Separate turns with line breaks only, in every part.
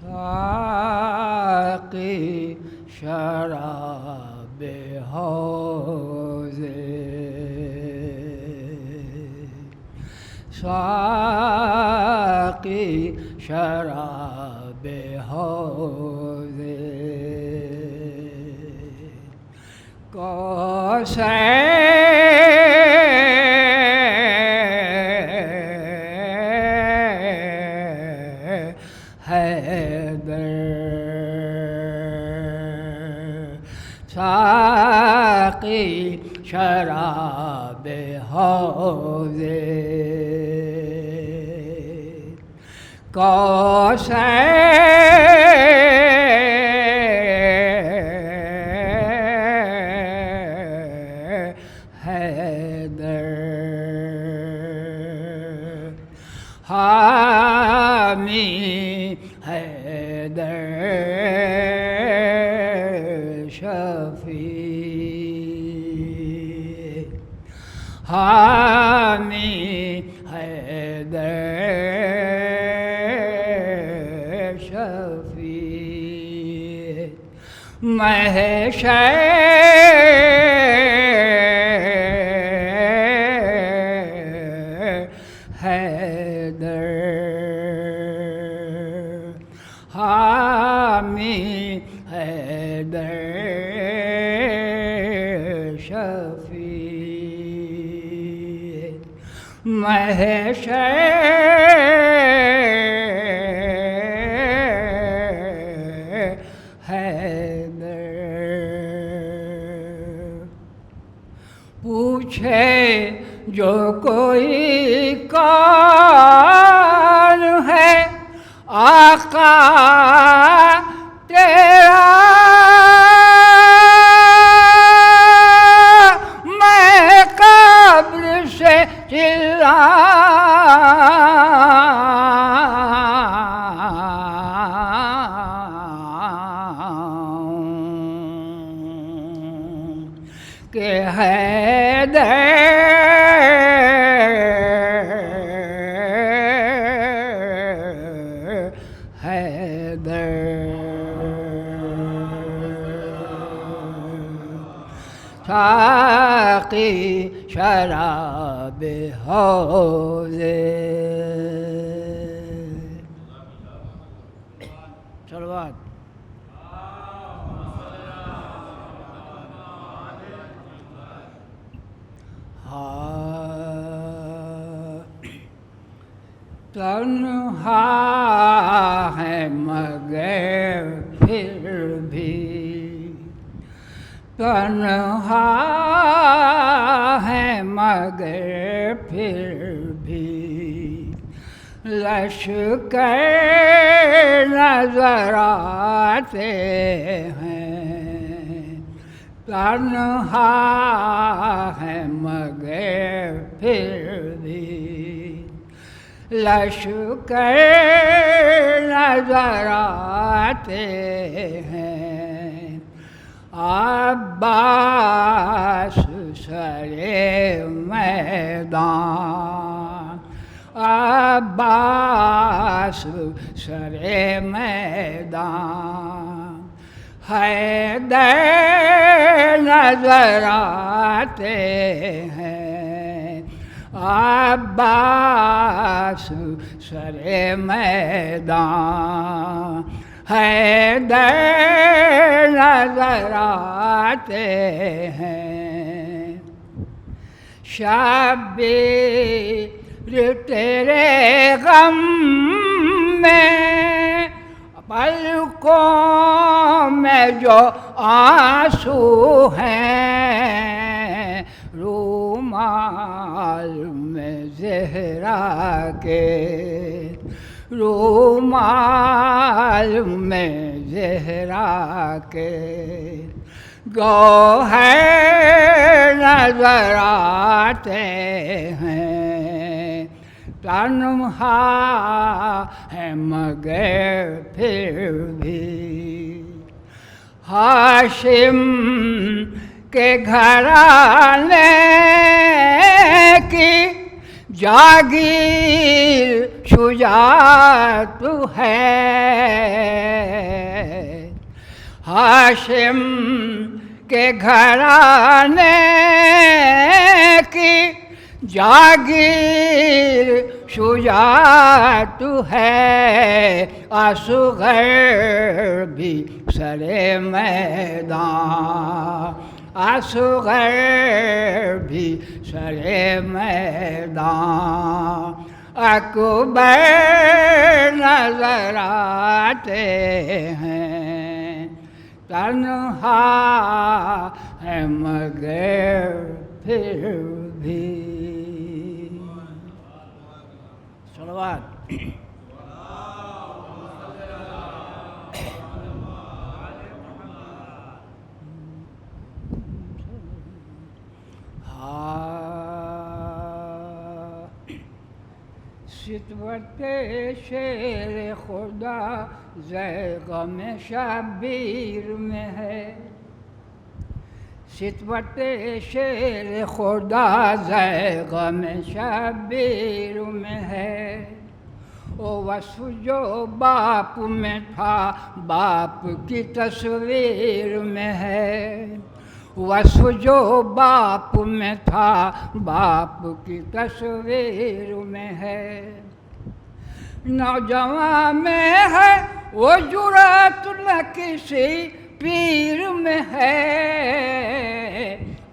ساقی شراب حوض ساقی شراب حوض ساقی شراب حوض حیدر حامی حیدر شفیع حامی حیدر شفیع محشر حیدر حامی حیدر شفیع محشر حیدر پوچھے جو کوئی کون ہے آقا تیرا میں قبر سے چلاؤں کہ حیدر ساقی شراب حوض صلوات تنہا ہے مگر پھر بھی تنہا ہے مگر پھر بھی لشکر نظر آتے ہیں تنہا ہے مگر پھر بھی لشکر نظر آتے ہیں عباس سر میدان عباس سر میدان حیدر نظر آتے ہیں عباس سر میدان حیدر نظر آتے ہیں شبیر تیرے غم میں پلکوں میں جو آنسو ہیں رومال میں زہرا کے رومال میں زہرا کے گوہر نظر آتے ہیں تنہا ہے مگر پھر بھی ہاشم کے گھرانے کی جاگیر شجاعت ہے، ہاشم کے گھرانے کی جاگیر شجاعت ہے، اصغر بھی سرے میدان، اصغر بھی سرے میدان، اکبر نظر آتے ہیں تنہا ہے مگر پھر بھی۔ صلوات۔ ستوت شیر خدا غم شبیر میں ہے، ستوت شیر خدا غم شبیر میں ہے، وہ وصف جو باپ میں تھا باپ کی تصویر میں ہے، وصف جو باپ میں تھا باپ کی تصویر میں ہے، نوجوان میں ہے وہ جرأت نہ کسی پیر میں ہے،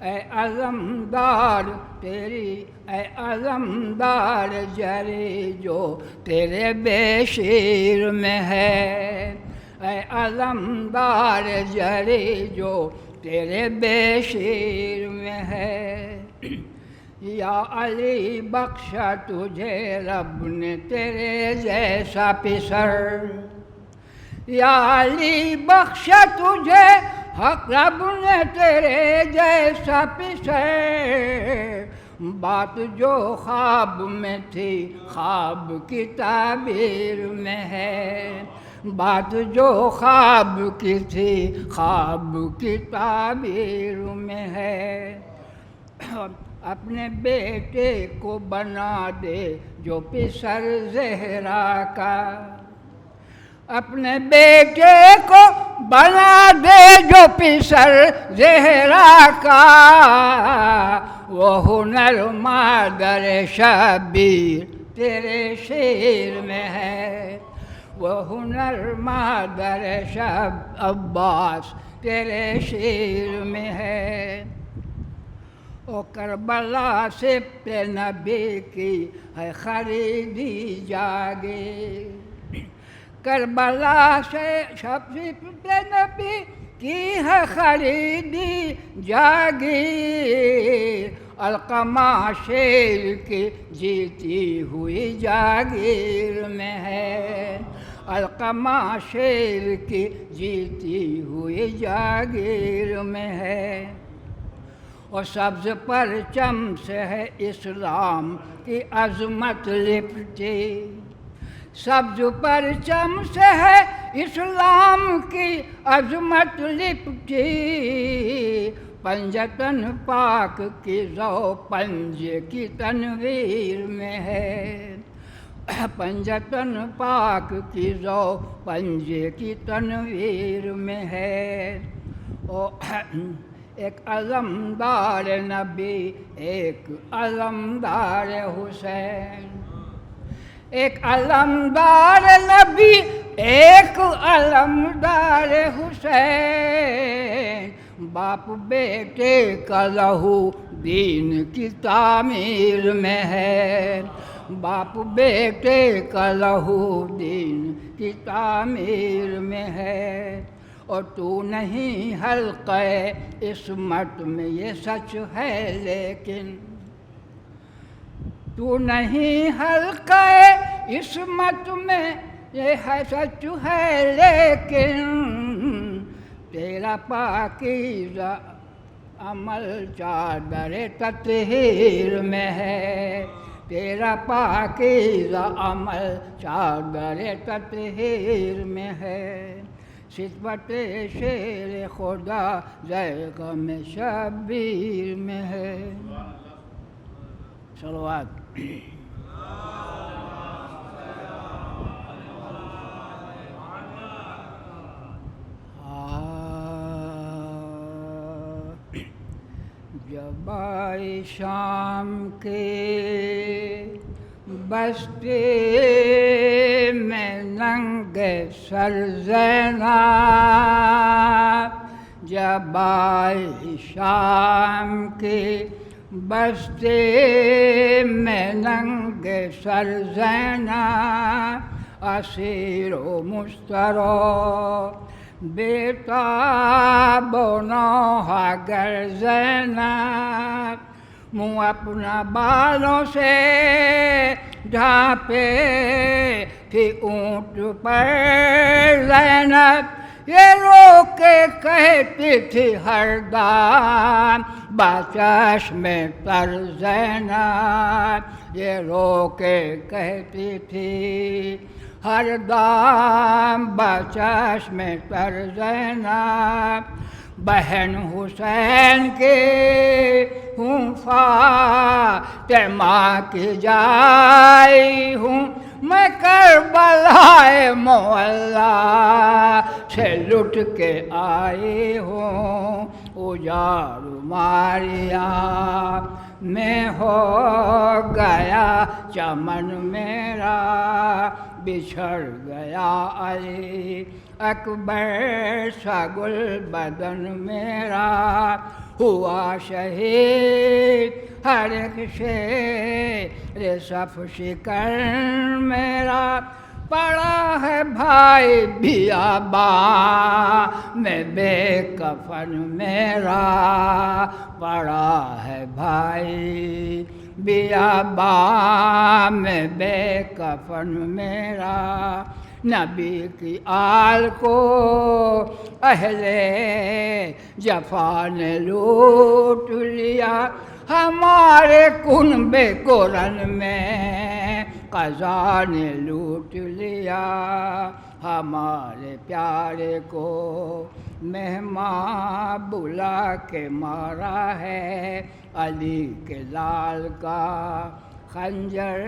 اے علمدار تیری، اے علمدار جری جو تیرے بے شیر میں ہے، اے علمدار جری جو تیرے بے شیر میں ہے، یا علی بخشا تجھے رب نے تیرے جیسا پسر، یا علی بخشا تجھے حق رب نے تیرے جیسا پسر، بات جو خواب میں تھی خواب کی تعبیر میں ہے، بات جو خواب کی تھی خواب کی تعبیر میں ہے، اپنے بیٹے کو بنا دے جو پسر زہرا کا، اپنے بیٹے کو بنا دے جو پسر زہرا کا، وہ ہنر مادر شبیر تیرے شیر میں ہے، وہ ہنر مادر شب عباس تیرے شیر میں ہے، او کربلا سے پہ نبی کی ہے خریدی جاگے، کربلا سے پہ نبی کی ہے خریدی جاگیر، علقمہ شیر کی جیتی ہوئی جاگیر میں ہے، علقمہ شیر کی جیتی ہوئی جاگیر میں ہے، اور سبز پرچم سے ہے اسلام کی عظمت لپٹی، سبز پرچم سے ہے اسلام کی عظمت لپٹی، پنجتن پاک کی ذو پنج کی تنویر میں ہے، پنجتن پاک کی ذو پنج کی تنویر میں ہے، ایک علمدار نبی ایک علمدار حسین، ایک علمدار نبی ایک علمدار حسین، باپ بیٹے کا لہو دین کی تعمیر میں ہے، باپ بیٹے کا لہو دین کی تعمیر میں ہے، اور تو نہیں حلقہ عصمت میں یہ سچ ہے لیکن، تو نہیں حلقہ عصمت میں یہ سچ ہے لیکن، تیرا پاکیزہ عمل چادر تطہیر میں ہے، تیرا پاکیزہ عمل چادر تطہیر میں ہے، ستوت شیر خدا غم شبیر میں ہے۔ صلوات۔ جب آئی شام کے بستے میں ننگے سر زینب، جب آئی شام کے بستے میں ننگے سر زینب، اسیر و مسترو بیتاب و نوحہ گر زینب، منہ اپنا بالوں سے ڈھانپے تھی اونٹ پر زینب، یہ رو کے کہتی تھی ہر دم بچشم تر زینب، یہ رو کے کہتی تھی ہر دم بچشم تر زینب، بہن حسین کے ہوں فاطمہ کی جائی ہوں، میں کربلائے معلیٰ سے لٹ کے آئی ہوں، اجاڑ ماریا میں ہو گیا چمن میرا، بچھڑ گیا علی اکبر سا گل بدن میرا، ہوا شہید ہر ایک شیر صف شکن میرا، پڑا ہے بھائی بیاباں میں بے کفن میرا، پڑا ہے بھائی بیاباں میں بے کفن میرا، نبی کی آل کو اہل جفا نے لوٹ لیا، ہمارے کنبے قرن میں قضا نے لوٹ لیا، ہمارے پیارے کو مہمان بلا کے مارا ہے، علی کے لال کا خنجر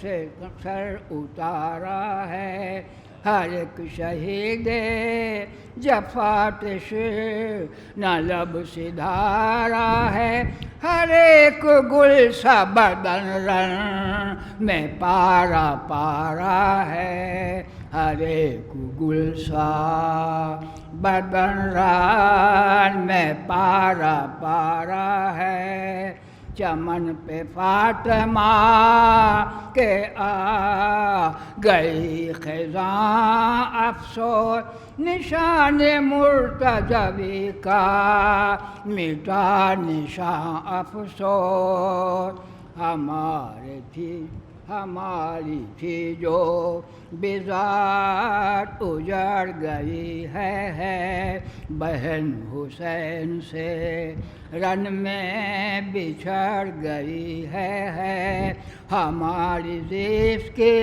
سے سر اتارا ہے، ہر ایک شہید جفاتش نہ لب سدھارا ہے، ہر ایک گل سا بدن رن میں پارا پارا ہے، ہر ایک گل سا بدن رن میں پارا پارا ہے، چمن پہ فاطمہ کے آ گئی خزاں افسوس، نشان مرتضوی کا مٹا نشان افسوس، ہماری تھی جو بذات اجڑ گئی ہے، بہن حسین سے رن میں بچھڑ گئی ہے، ہماری زیف کی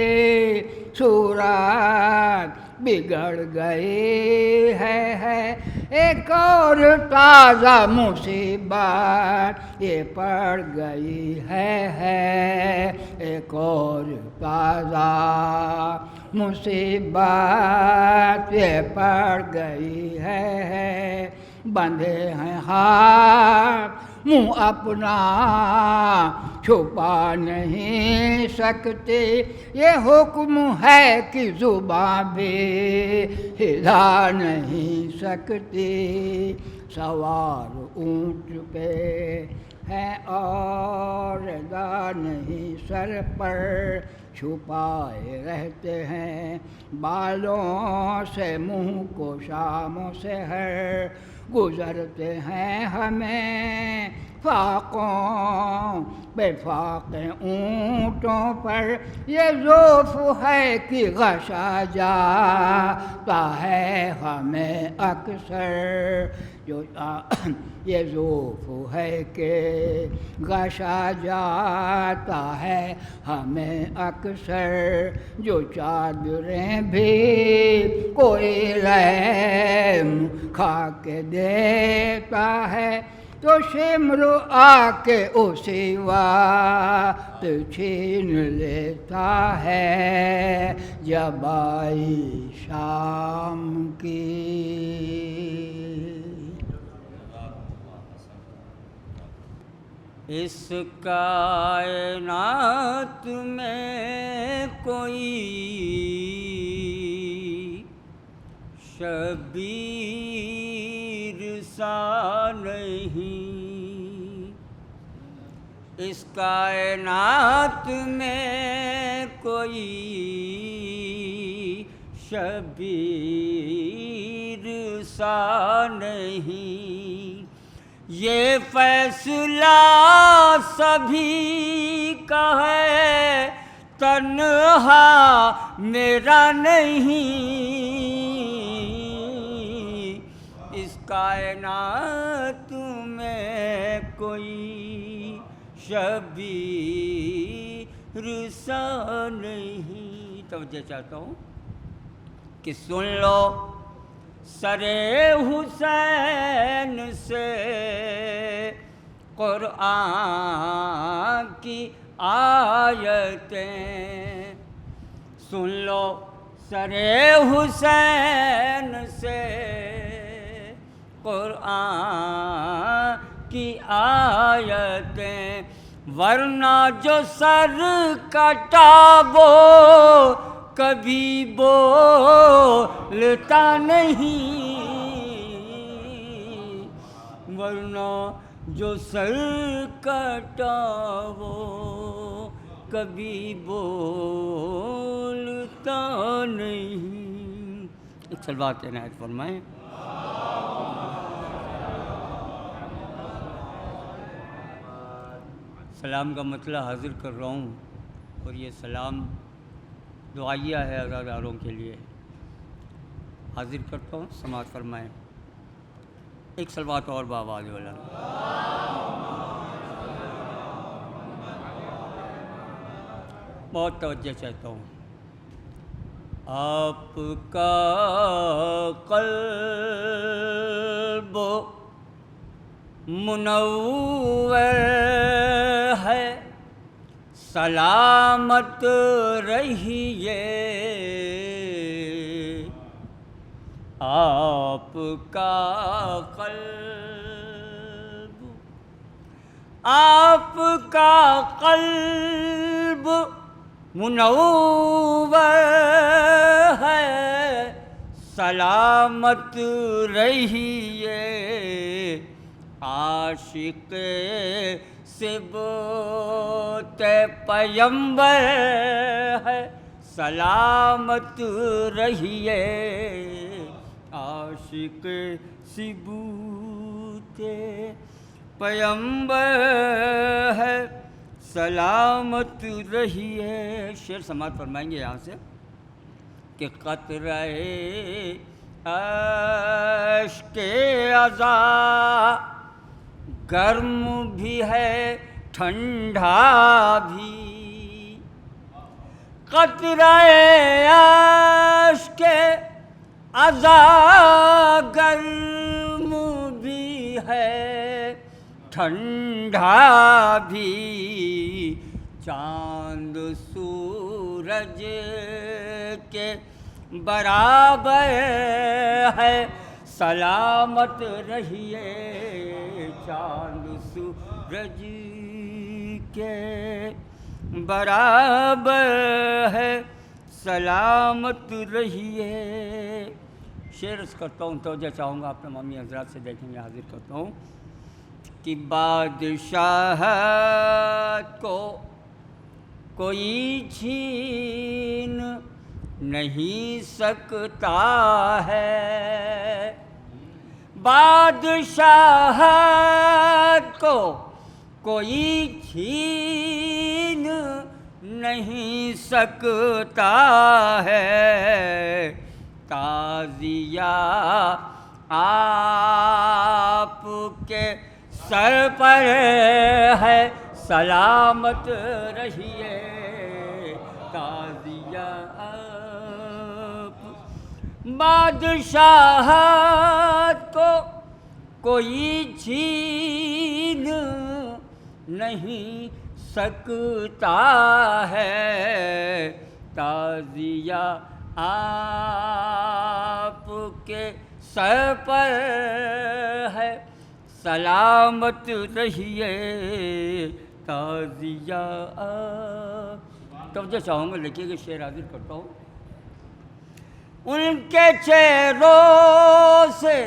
صورت بگڑ گئی ہے، ایک اور تازہ مصیبت یہ پڑ گئی ہے، ایک اور تازہ مصیبت یہ پڑ گئی ہے، بندھے ہیں ہاتھ منہ اپنا چھپا نہیں سکتے، یہ حکم ہے کہ زبان بھی ہلا نہیں سکتی، سوار اونٹ پہ ہے اور رضا نہیں سر پر، چھپائے رہتے ہیں بالوں سے منہ کو شاموں سے ہر، گزرتے ہیں ہمیں فاقوں بے فاقے اونٹوں پر، یہ ذوف ہے کہ غشا جاتا ہے ہمیں اکثر، جو یہ ذوف ہے کہ غشا جاتا ہے ہمیں اکثر، جو چادریں بھی کوئی رحم کھا کے دیتا ہے، تو سمرو آ کے اسی وقت چھین لیتا ہے جب آئی شام کی۔
اس کائنات میں کوئی شبیر سا نہیں، اس کائنات میں کوئی شبیر سا نہیں، یہ فیصلہ سبھی کا ہے تنہا میرا نہیں، اس کائنات میں کوئی شبیر سا نہیں۔ توجہ چاہتا ہوں کہ سن لو سر حسین سے قرآن کی آیتیں، سن لو سر حسین سے قرآن کی آیتیں، ورنہ جو سر کٹا وہ کبھی بولتا نہیں، ورنہ جو سر کٹا وہ کبھی بولتا نہیں۔ ایک صلوات عنایت فرمائیں۔ سلام کا مطلب حاضر کر رہا ہوں، اور یہ سلام دعائیہ ہے عزاداروں کے لیے۔ حاضر کرتا ہوں، سماعت فرمائیں۔ ایک صلوات اور بآواز والا۔ بہت توجہ چاہتا ہوں۔ آپ کا قلب منور ہے، سلامت رہیے، آپ کا قلب، آپ کا قلب منور ہے، سلامت رہیے، عاشق صبوت پیمبر ہے، سلامت رہیے، عاشق ثبوت پیمبر ہے، سلامت رہیے۔ شعر سماعت فرمائیں گے یہاں سے کہ قطرہ اشک عزا گرم بھی ہے ٹھنڈا بھی، قطرہ اشک عزا گرم بھی ہے ٹھنڈا بھی، چاند سورج کے برابر ہے، سلامت رہیے، چاند سورج کے برابر ہے، سلامت رہیے۔ شعر کرتا ہوں، توجہ چاہوں گا آپ تمامی حضرات سے، دیکھیں گے، حاضر کرتا ہوں کہ بادشاہت کو کوئی چھین نہیں سکتا ہے، بادشاہت کو کوئی چھین نہیں سکتا ہے، تعزیہ آپ کے سر پر ہے، سلامت رہیے، تعزیہ آپ، بادشاہت کو کوئی چھین نہیں سکتا ہے، تعزیہ آپ کے سر پر ہے، سلامت رہیے، تعزیہ آپ۔ توجہ چاہوں گا، لکھیے کہ شعر حاضر کرتا ہوں۔ ان کے چہروں سے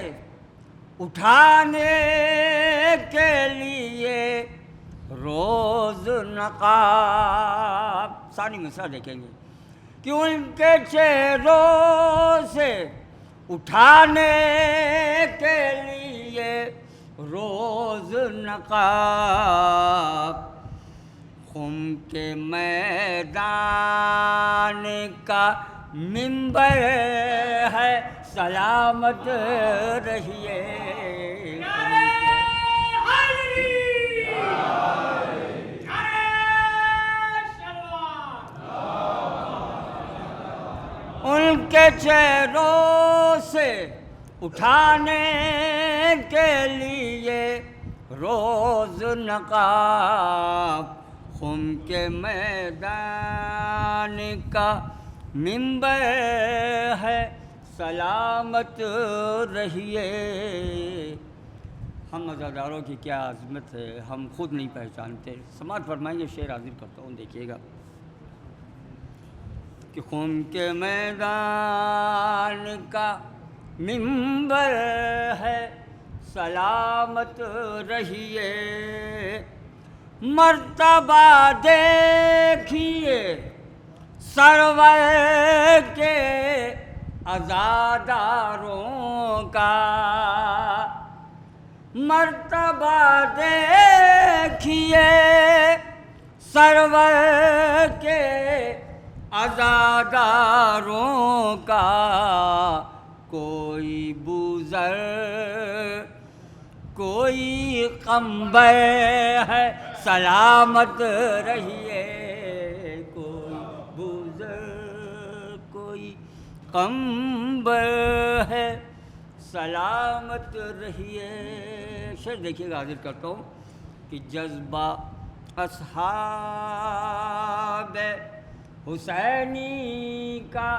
اٹھانے کے لیے روز نقاب، ثانی مصرع دیکھیں گے کہ ان کے چہروں سے اٹھانے کے لیے روز نقاب، خم کے میدان کا منبر ہے، سلامت رہیے۔ ان کے چہروں سے اٹھانے کے لیے روز نقاب، خم کے میدان کا منبر ہے، سلامت رہیے۔ ہم عزاداروں کی کیا عظمت ہے، ہم خود نہیں پہچانتے۔ سماعت فرمائیں گے، شعر حاضر کرتا ہوں، دیکھیے گا کہ خون کے میدان کا منبر ہے، سلامت رہیے، مرتبہ دیکھیے سرور کے عزاداروں کا، مرتبہ دیکھیے سرور کے عزاداروں کا، کوئی بوذر کوئی قمبر ہے، سلامت رہیے، کوئی بوذر کوئی قمبر ہے، سلامت رہیے۔ شعر دیکھیے گا، حاضر کرتا ہوں کہ جذبہ اصحاب حسینی کا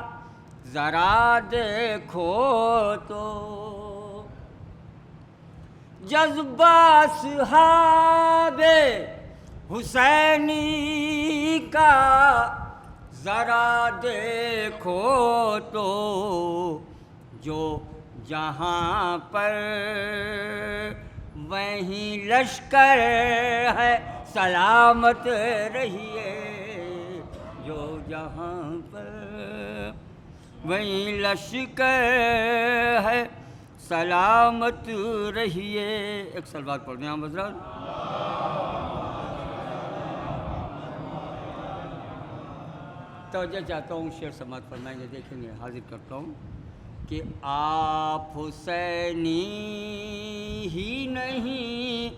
ذرا دیکھو تو، جذبہ اصحاب حسینی کا ذرا دیکھو تو، جو جہاں پر وہیں لشکر ہے، سلامت رہیے، جو جہاں پر وہیں لشکر ہے، سلامت رہیے۔ ایک صلوات پڑھ دیں آپ حضرات۔ توجہ چاہتا ہوں، شعر سماعت فرمائیں گے، دیکھیں گے، حاضر کرتا ہوں کہ آپ حسینی ہی نہیں،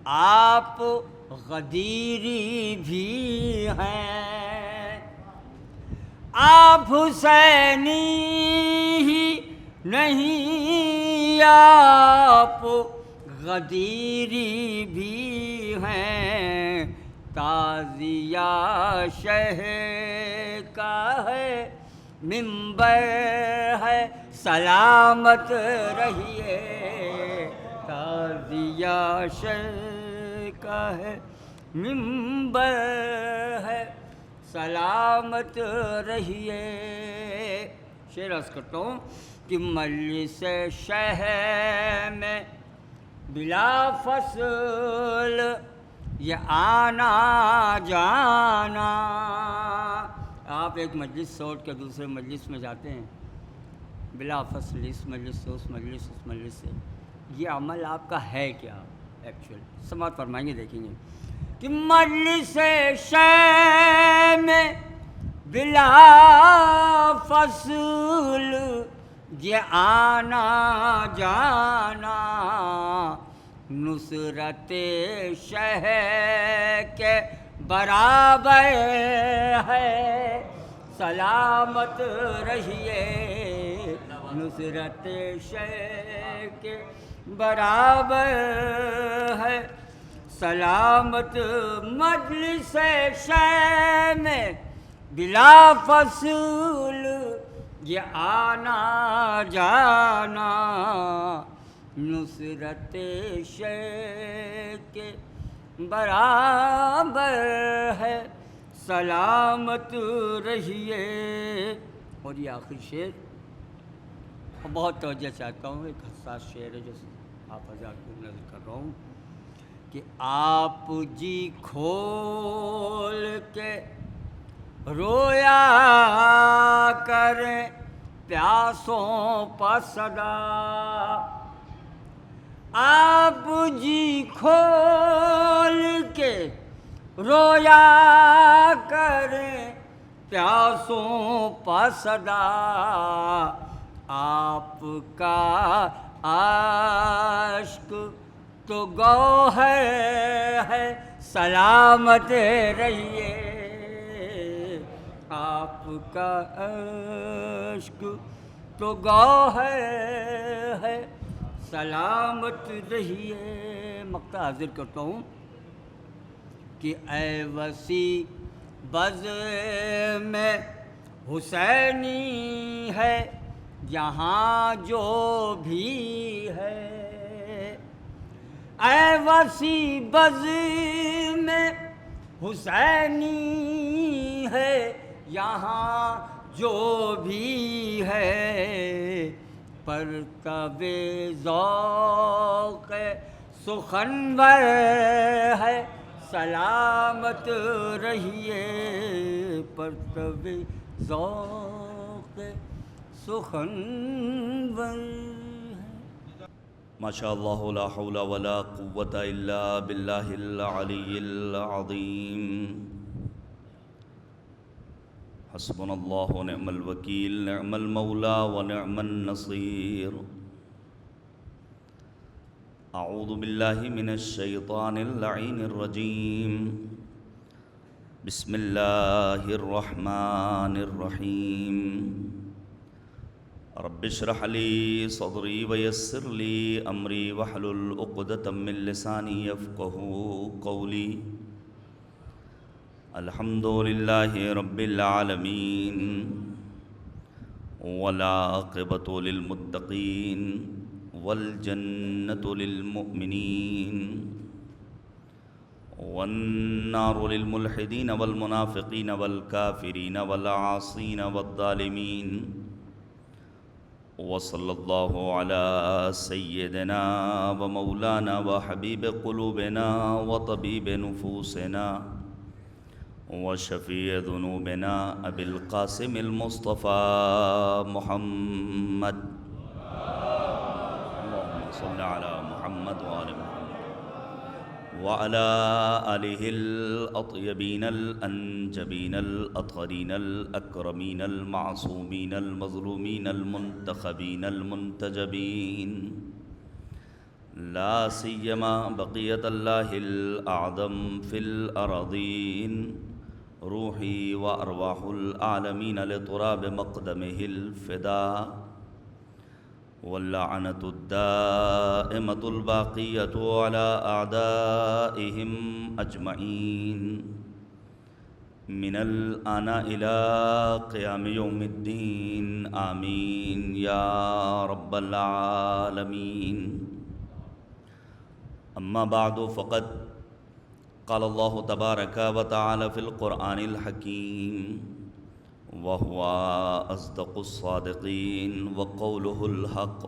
آپ غدیری بھی ہیں، آپ حسینی ہی نہیں، آپ غدیری بھی ہیں، تعزیہ شہ کا ہے منبر ہے، سلامت رہیے، تعزیہ شہ کا ہے منبر ہے، سلامت رہیے۔ شعر عرض کرتا ہوں کہ مجلس شہ میں بلا فصل یہ آنا جانا، آپ ایک مجلس چھوڑ کے دوسرے مجلس میں جاتے ہیں، بلا فصل اس مجلس سے اس مجلس اس مجلس سے، یہ عمل آپ کا ہے کیا ایکچوئل؟ سماعت فرمائیں گے، دیکھیں گے کہ مجلس شہ میں بلا فصل یہ آنا جانا، نصرت شہ کے برابر ہے، سلامت رہیے، نصرت شہ کے
برابر ہے سلامت مجلس شے میں بلا فصول یہ آنا جانا نصرت شے کے برابر ہے سلامت رہیے. اور یہ آخری شعر بہت توجہ چاہتا ہوں، ایک حساس شعر ہے جو آپ حضرات کو نظر کر رہا ہوں کہ آپ جی کھول کے رویا کریں پیاسوں پا صدا. آپ جی کھول کے رویا کریں پیاسوں پا صدا. آپ کا اشک تو گوہر ہے سلامت رہیے. آپ کا اشک تو گوہر ہے سلامت رہیے. مقطع حاضر کرتا ہوں کہ اے وسیع بز میں حسینی ہے جہاں جو بھی ہے. اے وسیع بز میں حسینی ہے یہاں جو بھی ہے. پرتو ذوق سخنور ہے سلامت رہیے. پرتو ذوق سخنور
ماشاء اللہ لا حول ولا قوة الا باللہ العلی العظیم. حسبنا اللہ ونعم الوکیل نعم المولا ونعم النصیر. اعوذ باللہ من الشیطان اللعین الرجیم. بسم اللہ الرحمن الرحیم. رب اشرح لی صدری ویسر لی امری واحلل عقدۃ من لسانی یفقہوا قولی. الحمد للہ رب العالمین والعاقبۃ للمتقین والجنۃ للمؤمنین والنار للملحدین والمنافقین والکافرین والعاصین والظالمین. وصلی اللہ علی سیدنا ومولانا وحبیب قلوبنا وطبیب نفوسنا وشفیع ذنوبنا ابی القاسم المصطفى محمد. اللہم صل علی محمد وآل محمد وعلى آلہ الأطیبین الأنجبین الأطہرین الأکرمین المعصومین المظلومین المنتخبین المنتجبین. لا سیما بقیت اللہ الأعظم فی الأراضین. روحی وارواح العالمین لتراب مقدمہ الفداء. واللعنة الدائمة الباقية على أعدائهم أجمعين من الآن إلى قيام يوم الدين. آمين يا رب العالمين. أما بعد فقد قال الله تبارك وتعالى في القرآن الحكيم وهو أصدق الصادقين وقوله الحق.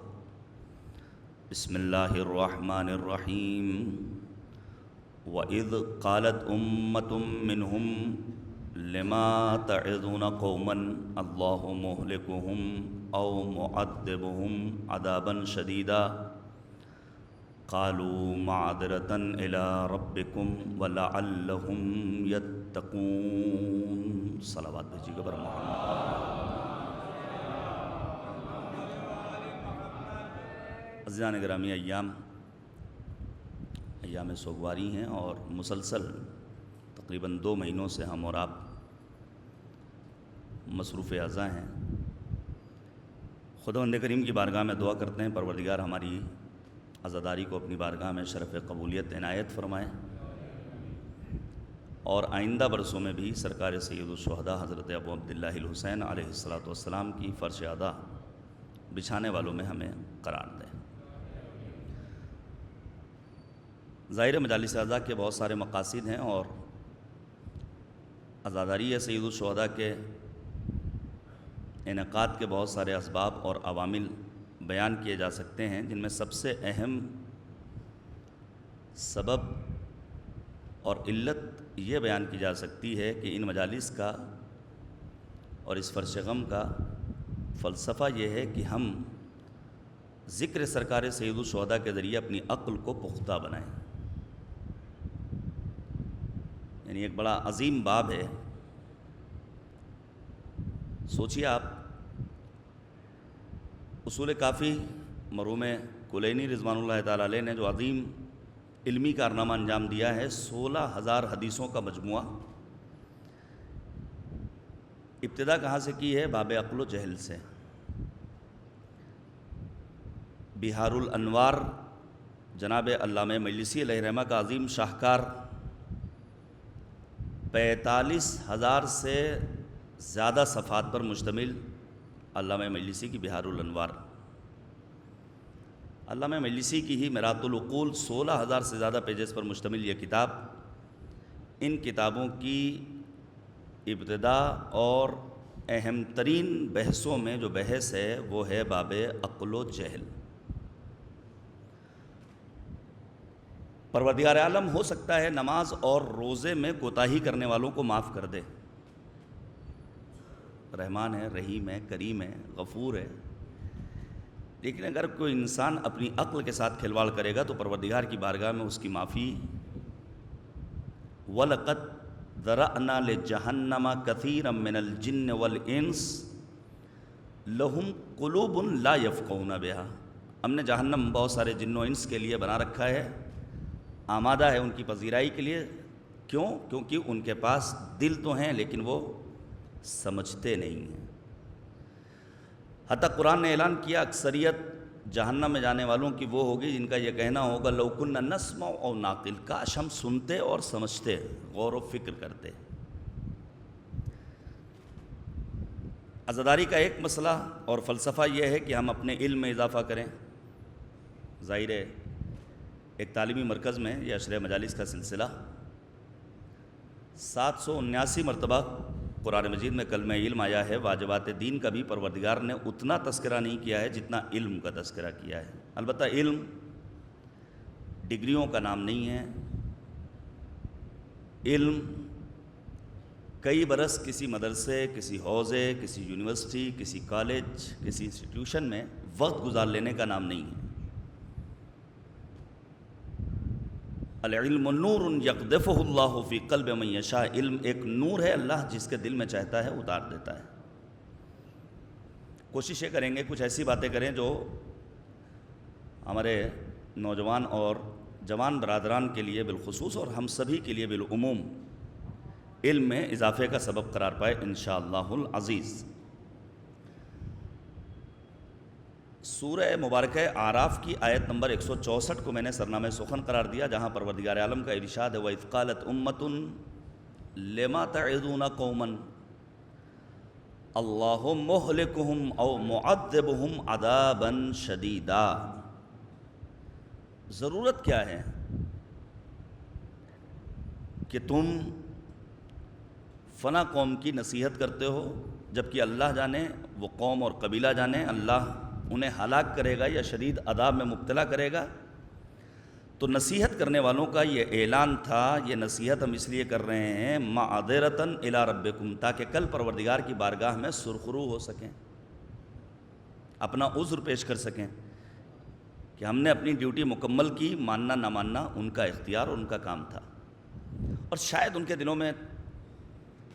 بسم الله الرحمن الرحيم. وإذ قالت أمة منهم لما تعظون قوما الله مهلكهم أو معذبهم عذابا شديدا قالوا معذرة إلى ربكم ولعلهم يتقون. صلوات بھیجیے گا بر محمد. عزیزان گرامی، ایام سوگواری ہیں اور مسلسل تقریباً 2 مہینوں سے ہم اور آپ مصروف اعضاء ہیں. خداوند کریم کی بارگاہ میں دعا کرتے ہیں پروردگار ہماری عزاداری کو اپنی بارگاہ میں شرف قبولیت عنایت فرمائیں، اور آئندہ برسوں میں بھی سرکار سید الشہداء حضرت ابو عبداللہ الحسین علیہ الصلاۃ کی فرش ادا بچھانے والوں میں ہمیں قرار دیں۔ ظاہر مجالس اعضاء کے بہت سارے مقاصد ہیں، اور عزاداری سید الشہداء کے انعقاد کے بہت سارے اسباب اور عوامل بیان کیے جا سکتے ہیں، جن میں سب سے اہم سبب اور علت یہ بیان کی جا سکتی ہے کہ ان مجالس کا اور اس فرش غم کا فلسفہ یہ ہے کہ ہم ذکر سرکار سید الشہداء کے ذریعے اپنی عقل کو پختہ بنائیں۔ یعنی ایک بڑا عظیم باب ہے۔ سوچیے آپ، اصول کافی مرحوم کلینی رضوان اللہ تعالیٰ علیہ نے جو عظیم علمی کارنامہ انجام دیا ہے، 16,000 حدیثوں کا مجموعہ، ابتدا کہاں سے کی ہے؟ باب عقل و جہل سے۔ بہار الانوار جناب علامہ مجلسی علیہ رحمہ کا عظیم شاہکار، 45,000 سے زیادہ صفحات پر مشتمل علامہ مجلسی کی بہار الانوار۔ علامہ مجلسی کی ہی میرات العقول 16,000 سے زیادہ پیجز پر مشتمل یہ کتاب، ان کتابوں کی ابتدا اور اہم ترین بحثوں میں جو بحث ہے وہ ہے باب عقل و جہل۔ پروردگار عالم ہو سکتا ہے نماز اور روزے میں کوتاہی کرنے والوں کو معاف کر دے، رحمان ہے، رحیم ہے، کریم ہے، غفور ہے، لیکن اگر کوئی انسان اپنی عقل کے ساتھ کھلواڑ کرے گا تو پروردگار کی بارگاہ میں اس کی معافی وَلَقَدْ ذَرَأْنَا لِجَهَنَّمَ كَثِيرًا مِّنَ الْجِنِّ وَالْإِنسِ لَهُمْ قُلُوبٌ لَا يَفْقَهُونَ بِهَا، ہم نے جہنم بہت سارے جن و انس کے لیے بنا رکھا ہے، آمادہ ہے ان کی پذیرائی کے لیے۔ کیوں؟ کیونکہ ان کے پاس دل تو ہیں لیکن وہ سمجھتے نہیں ہیں۔ حتیٰ قرآن نے اعلان کیا اکثریت جہنم میں جانے والوں کی وہ ہوگی جن کا یہ کہنا ہوگا لو کنا نسمع او ناقل، کاش ہم سنتے اور سمجھتے، غور و فکر کرتے۔ عزاداری کا ایک مسئلہ اور فلسفہ یہ ہے کہ ہم اپنے علم میں اضافہ کریں۔ ظاہر ہے ایک تعلیمی مرکز میں یہ عشرہ مجالس کا سلسلہ 779 مرتبہ قرآن مجید میں کلمہ علم آیا ہے۔ واجبات دین کا بھی پروردگار نے اتنا تذکرہ نہیں کیا ہے جتنا علم کا تذکرہ کیا ہے۔ البتہ علم ڈگریوں کا نام نہیں ہے، علم کئی برس کسی مدرسے، کسی حوزے، کسی یونیورسٹی، کسی کالج، کسی انسٹیٹیوشن میں وقت گزار لینے کا نام نہیں ہے۔ العلم نور یقذفہ اللہ فی قلب من یشاء، علم ایک نور ہے، اللہ جس کے دل میں چاہتا ہے اتار دیتا ہے۔ کوشش یہ کریں گے کچھ ایسی باتیں کریں جو ہمارے نوجوان اور جوان برادران کے لیے بالخصوص اور ہم سبھی کے لیے بالعموم علم میں اضافے کا سبب قرار پائے انشاءاللہ العزیز۔ سورہ مبارکہ اعراف کی آیت نمبر 164 کو میں نے سرنامہ سخن قرار دیا، جہاں پروردگار عالم کا ارشاد ہے وَإِذْ قَالَتْ أُمَّةٌ لِمَا تَعِظُونَ قَوْمًا اللَّهُ مُهْلِكُهُمْ أَوْ مُعَذِّبُهُمْ عَذَابًا شَدِيدًا۔ ضرورت کیا ہے کہ تم فنا قوم کی نصیحت کرتے ہو، جبکہ اللہ جانے، وہ قوم اور قبیلہ جانے اللہ انہیں ہلاک کرے گا یا شدید عذاب میں مبتلا کرے گا۔ تو نصیحت کرنے والوں کا یہ اعلان تھا، یہ نصیحت ہم اس لیے کر رہے ہیں معذرتاً الی ربکم، تاکہ کل پروردگار کی بارگاہ میں سرخرو ہو سکیں، اپنا عذر پیش کر سکیں کہ ہم نے اپنی ڈیوٹی مکمل کی، ماننا نہ ماننا ان کا اختیار اور ان کا کام تھا، اور شاید ان کے دلوں میں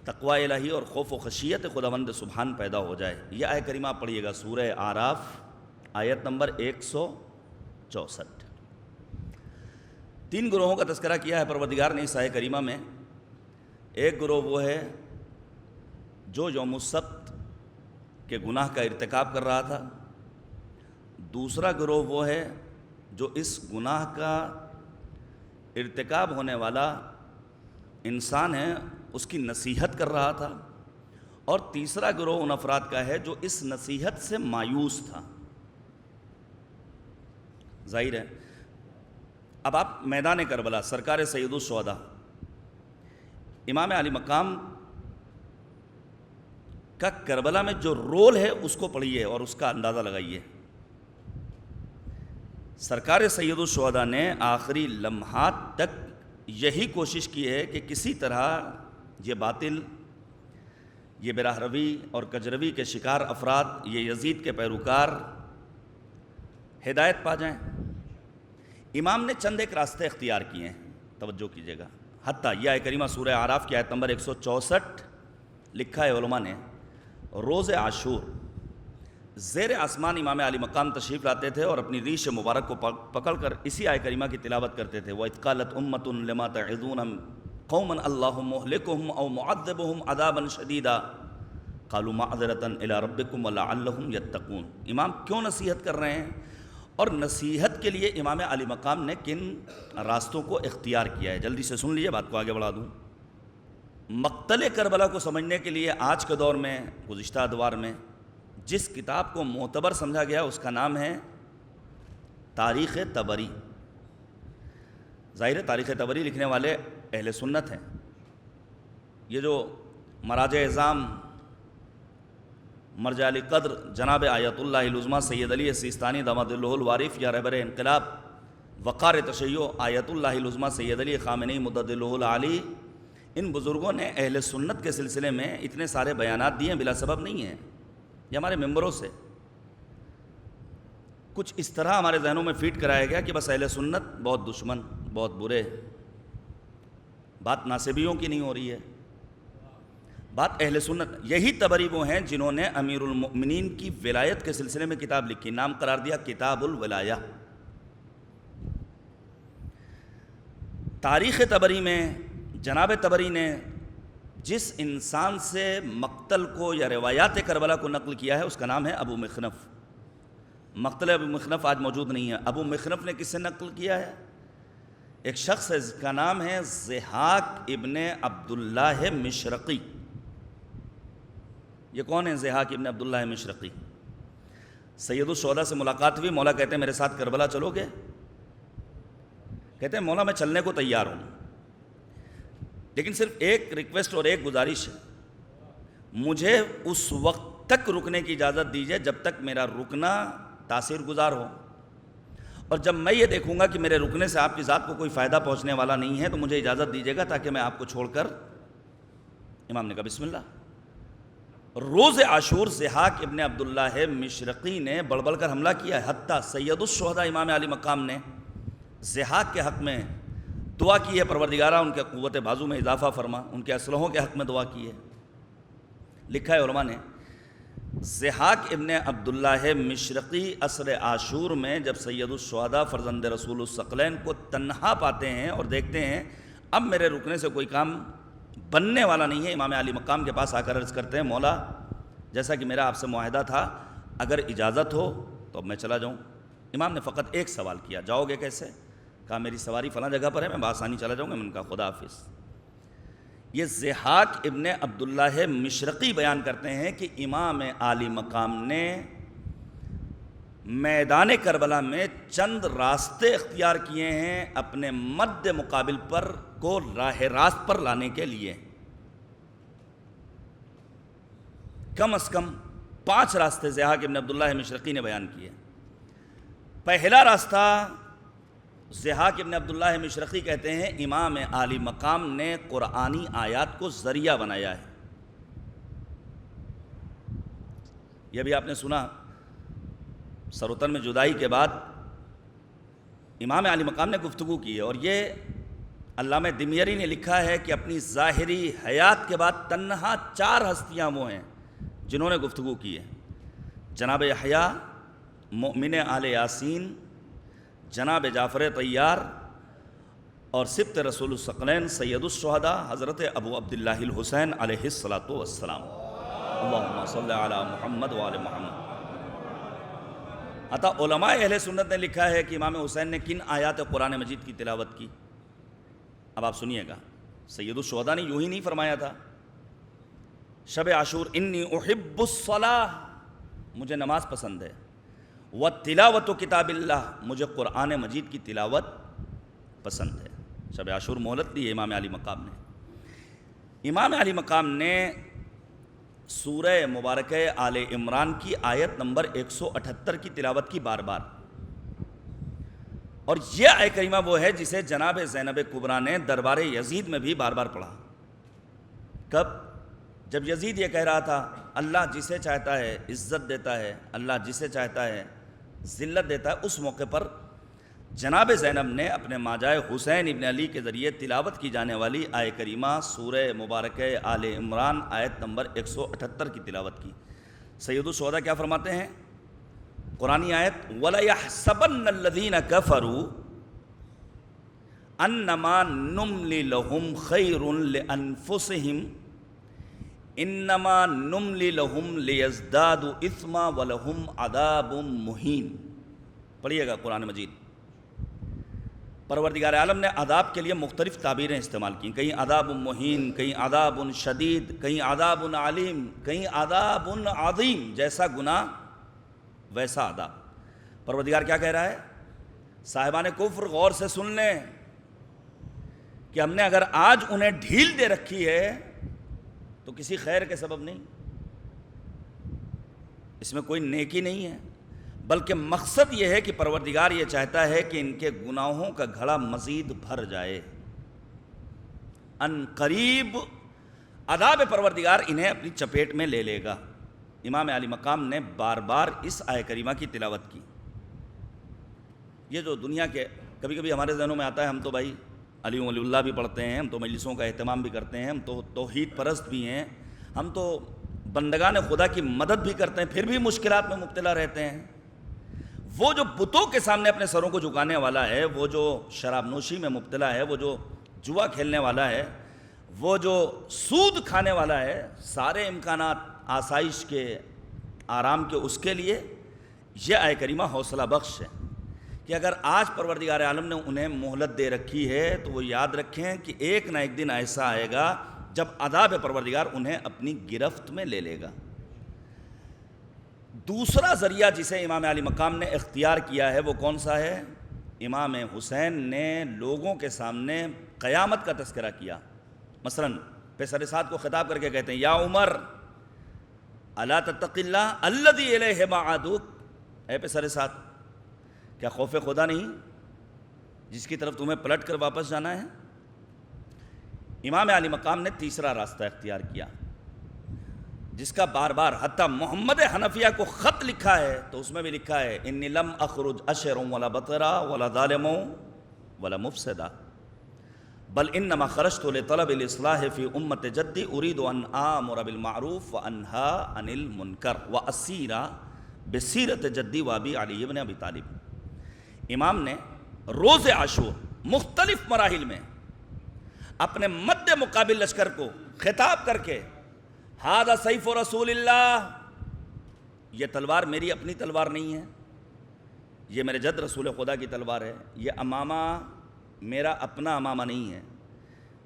تقوی الہی اور خوف و خشیت خداوند سبحان پیدا ہو جائے۔ یہ آیت کریمہ پڑھیے گا، سورہ اعراف آیت نمبر 164۔ 3 گروہوں کا تذکرہ کیا ہے پروردگار نے اس آیت کریمہ میں۔ ایک گروہ وہ ہے جو یوم السبت کے گناہ کا ارتکاب کر رہا تھا، دوسرا گروہ وہ ہے جو اس گناہ کا ارتکاب ہونے والا انسان ہے اس کی نصیحت کر رہا تھا، اور تیسرا گروہ ان افراد کا ہے جو اس نصیحت سے مایوس تھا۔ ظاہر ہے اب آپ میدان کربلا، سرکار سید الشہداء امام علی مقام کا کربلا میں جو رول ہے اس کو پڑھیے اور اس کا اندازہ لگائیے۔ سرکار سید الشہداء نے آخری لمحات تک یہی کوشش کی ہے کہ کسی طرح یہ باطل، یہ براہ روی اور کجروی کے شکار افراد، یہ یزید کے پیروکار ہدایت پا جائیں۔ امام نے چند ایک راستے اختیار کیے ہیں، توجہ کیجیے گا۔ حتیٰ یہ آیت کریمہ سورہ اعراف کی آیت نمبر 164 لکھا ہے علماء نے، روز عاشور زیر آسمان امام علی مقام تشریف لاتے تھے اور اپنی ریش مبارک کو پکڑ کر اسی آیت کریمہ کی تلاوت کرتے تھے۔ وَإِذْ قَالَتْ أُمَّةٌ لِمَا تَعِظُونَ قَوْمًا اللَّهُ مُهْلِكُهُمْ أَوْ مُعَذِّبُهُمْ عَذَابًا شَدِيدًا قَالُوا مَعْذِرَةً إِلَىٰ رَبِّكُمْ وَلَعَلَّهُمْ يَتَّقُونَ۔ امام کیوں نصیحت کر رہے ہیں اور نصیحت کے لیے امام علی مقام نے کن راستوں کو اختیار کیا ہے، جلدی سے سن لیجیے، بات کو آگے بڑھا دوں۔ مقتل کربلا کو سمجھنے کے لیے آج کے دور میں، گزشتہ ادوار میں جس کتاب کو معتبر سمجھا گیا اس کا نام ہے تاریخ طبری۔ ظاہر ہے تاریخ طبری لکھنے والے اہل سنت ہیں۔ یہ جو مراجع اعظام مرجع علی قدر جناب آیت اللہ العظمیٰ سید علی سیستانی داماد اللہ الوارف یا رہبر انقلاب وقار تشیع آیت اللہ العظمیٰ سید علی خامنئی مدد اللہ العالی، ان بزرگوں نے اہل سنت کے سلسلے میں اتنے سارے بیانات دیے ہیں، بلا سبب نہیں ہیں۔ یہ ہمارے ممبروں سے کچھ اس طرح ہمارے ذہنوں میں فیڈ کرایا گیا کہ بس اہل سنت بہت دشمن، بہت برے، بات ناصبیوں کی نہیں ہو رہی ہے، بات اہل سنت۔ یہی طبری وہ ہیں جنہوں نے امیر المؤمنین کی ولایت کے سلسلے میں کتاب لکھی، نام قرار دیا کتاب الولایہ۔ تاریخ طبری میں جناب طبری نے جس انسان سے مقتل کو یا روایات کربلا کو نقل کیا ہے اس کا نام ہے ابو مخنف۔ مقتل ابو مخنف آج موجود نہیں ہے۔ ابو مخنف نے کس سے نقل کیا ہے؟ ایک شخص ہے جس کا نام ہے ضحاک ابن عبداللہ مشرقی۔ یہ کون ہے ضحاک ابن عبداللہ مشرقی؟ سید الشہداء سے ملاقات ہوئی، مولا کہتے ہیں میرے ساتھ کربلا چلو گے؟ کہتے ہیں مولا میں چلنے کو تیار ہوں، لیکن صرف ایک ریکویسٹ اور ایک گزارش ہے، مجھے اس وقت تک رکنے کی اجازت دیجیے جب تک میرا رکنا تاثیر گزار ہو، اور جب میں یہ دیکھوں گا کہ میرے رکنے سے آپ کی ذات کو کوئی فائدہ پہنچنے والا نہیں ہے تو مجھے اجازت دیجیے گا تاکہ میں آپ کو چھوڑ کر۔ امام نے کہا بسم اللہ۔ روز عاشور ضحاک ابن عبداللہ مشرقی نے بڑبڑ کر حملہ کیا ہے، حتیٰ سید الشہداء امام علی مقام نے ضحاک کے حق میں دعا کی ہے، پروردگارہ ان کے قوت بازو میں اضافہ فرما، ان کے اسلحوں کے حق میں دعا کی ہے۔ لکھا ہے علماء نے ضحاک ابن عبداللہ مشرقی عصر عاشور میں جب سید الشہداء فرزند رسول الثقلین کو تنہا پاتے ہیں اور دیکھتے ہیں اب میرے رکنے سے کوئی کام بننے والا نہیں ہے، امام علی مقام کے پاس آ کر عرض کرتے ہیں مولا جیسا کہ میرا آپ سے معاہدہ تھا اگر اجازت ہو تو اب میں چلا جاؤں۔ امام نے فقط ایک سوال کیا، جاؤ گے کیسے؟ کہا میری سواری فلاں جگہ پر ہے، میں بآسانی چلا جاؤں گا۔ میں نے کہا خدا حافظ۔ یہ ضحاک ابن عبداللہ مشرقی بیان کرتے ہیں کہ امام علی مقام نے میدان کربلا میں چند راستے اختیار کیے ہیں اپنے مد مقابل پر کو راہ راست پر لانے کے لیے۔ کم از کم 5 راستے ضحاک ابن عبداللہ مشرقی نے بیان کیے۔ پہلا راستہ ضحاک ابن عبداللہ مشرقی کہتے ہیں امام علی مقام نے قرآنی آیات کو ذریعہ بنایا ہے۔ یہ بھی آپ نے سنا سروتن میں جدائی کے بعد امام علی مقام نے گفتگو کی ہے، اور یہ علامہ دمیری نے لکھا ہے کہ اپنی ظاہری حیات کے بعد تنہا 4 ہستیاں وہ ہیں جنہوں نے گفتگو کی ہے، جناب یحییٰ مؤمن آل یاسین، جناب جعفر طیار، اور سبط رسول الثقلین سید الشہداء حضرت ابو عبداللہ الحسین علیہ الصلاۃ والسلام۔ اللہم صلی علی محمد وآل محمد۔ عطا علماء اہل سنت نے لکھا ہے کہ امام حسین نے کن آیات قرآن مجید کی تلاوت کی. اب آپ سنیے گا, سید الشہداء نے یوں ہی نہیں فرمایا تھا شب عاشور انی احب الصلاۃ, مجھے نماز پسند ہے, وتلاوت کتاب اللہ, مجھے قرآن مجید کی تلاوت پسند ہے. شب عاشور مہلت دی ہے امام علی مقام نے. امام علی مقام نے سورہ مبارکہ آل عمران کی آیت نمبر 178 کی تلاوت کی بار بار, اور یہ آیت کریمہ وہ ہے جسے جناب زینب کبریٰ نے دربار یزید میں بھی بار بار پڑھا. کب؟ جب یزید یہ کہہ رہا تھا اللہ جسے چاہتا ہے عزت دیتا ہے, اللہ جسے چاہتا ہے ذلت دیتا ہے, اس موقع پر جناب زینب نے اپنے ماجائے حسین ابن علی کے ذریعے تلاوت کی جانے والی آیت کریمہ سورہ مبارکہ آل عمران آیت نمبر 178 کی تلاوت کی. سید الشہداء کیا فرماتے ہیں؟ قرآنی آیت وَلَيَحْسَبَنَّ الَّذِينَ كَفَرُوا أَنَّمَا نُمْلِي لَهُمْ خَيْرٌ لِأَنفُسِهِمْ إِنَّمَا نُمْلِي لَهُمْ لِيَزْدَادُوا إِثْمًا وَلَهُمْ عَذَابٌ مُهِينٌ. پڑھیے گا قرآن مجید. پروردگار عالم نے عذاب کے لیے مختلف تعبیریں استعمال کی, کہیں عذاب مہین, کہیں عذاب شدید, کہیں عذاب علیم, کہیں عذاب عظیم, جیسا گناہ ویسا عذاب. پروردگار کیا کہہ رہا ہے؟ صاحبان کفر غور سے سن لیں کہ ہم نے اگر آج انہیں ڈھیل دے رکھی ہے تو کسی خیر کے سبب نہیں, اس میں کوئی نیکی نہیں ہے, بلکہ مقصد یہ ہے کہ پروردگار یہ چاہتا ہے کہ ان کے گناہوں کا گھڑا مزید بھر جائے. ان قریب عذاب پروردگار انہیں اپنی چپیٹ میں لے لے گا. امام علی مقام نے بار بار اس آیت کریمہ کی تلاوت کی. یہ جو دنیا کے کبھی کبھی ہمارے ذہنوں میں آتا ہے ہم تو بھائی علی ولی اللہ بھی پڑھتے ہیں, ہم تو مجلسوں کا اہتمام بھی کرتے ہیں, ہم تو توحید پرست بھی ہیں, ہم تو بندگان خدا کی مدد بھی کرتے ہیں, پھر بھی مشکلات میں مبتلا رہتے ہیں. وہ جو بتوں کے سامنے اپنے سروں کو جھکانے والا ہے, وہ جو شراب نوشی میں مبتلا ہے, وہ جو جوا کھیلنے والا ہے, وہ جو سود کھانے والا ہے, سارے امکانات آسائش کے, آرام کے, اس کے لیے یہ آیت کریمہ حوصلہ بخش ہے کہ اگر آج پروردگار عالم نے انہیں مہلت دے رکھی ہے تو وہ یاد رکھیں کہ ایک نہ ایک دن ایسا آئے گا جب عذاب پروردگار انہیں اپنی گرفت میں لے لے گا. دوسرا ذریعہ جسے امام علی مقام نے اختیار کیا ہے وہ کون سا ہے؟ امام حسین نے لوگوں کے سامنے قیامت کا تذکرہ کیا. مثلا پیسر سعد کو خطاب کر کے کہتے ہیں یا عمر الا تتق اللہ الذی الیہ معادوک, اے پیسر سعد کیا خوف خدا نہیں جس کی طرف تمہیں پلٹ کر واپس جانا ہے؟ امام علی مقام نے تیسرا راستہ اختیار کیا جس کا بار بار حتیٰ محمد حنفیہ کو خط لکھا ہے تو اس میں بھی لکھا ہے انی لم اخرج اشر ولا بطرا ولا ظالم ولا مفسدا بل انما خرجت لطلب الاصلاح فی امت جدی اريد ان آمر بالمعروف وانہا عن المنکر واسیر بسیرت جدی وابی علی ابن ابی طالب. امام نے روز عاشور مختلف مراحل میں اپنے مد مقابل لشکر کو خطاب کر کے ہذا سیف رسول اللہ, یہ تلوار میری اپنی تلوار نہیں ہے, یہ میرے جد رسول خدا کی تلوار ہے, یہ امامہ میرا اپنا امامہ نہیں ہے,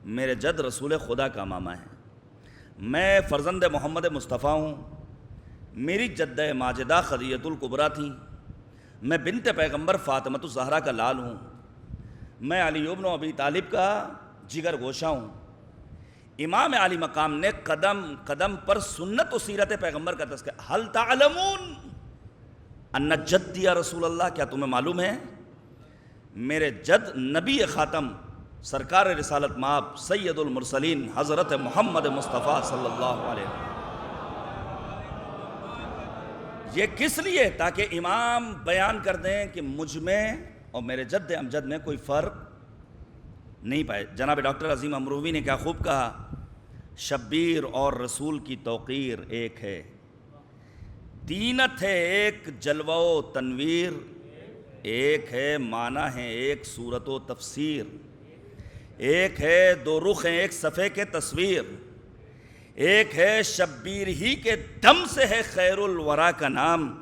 میرے جد رسول خدا کا امامہ ہے, میں فرزند محمد مصطفیٰ ہوں, میری جدہ ماجدہ خدیجہ الکبریٰ تھیں, میں بنت پیغمبر فاطمۃ الزہرا کا لال ہوں, میں علی ابن ابی طالب کا جگر گوشہ ہوں. امام علی مقام نے قدم قدم پر سنت و سیرت پیغمبر کا تذکرہ. حل تعلمون ان جدی یا رسول اللہ, کیا تمہیں معلوم ہے میرے جد نبی خاتم سرکار رسالت مآب سید المرسلین حضرت محمد مصطفیٰ صلی اللہ علیہ وسلم. یہ کس لیے؟ تاکہ امام بیان کر دیں کہ مجھ میں اور میرے جد امجد میں کوئی فرق نہیں پائے. جناب ڈاکٹر عظیم امروی نے کیا خوب کہا, شبیر اور رسول کی توقیر ایک ہے, تینت ہے ایک جلوہ و تنویر ایک ہے, معنی ہے ایک صورت و تفسیر ایک ہے, دو رخ ہیں ایک صفحے کے تصویر ایک ہے, شبیر ہی کے دم سے ہے خیر الورا کا نام,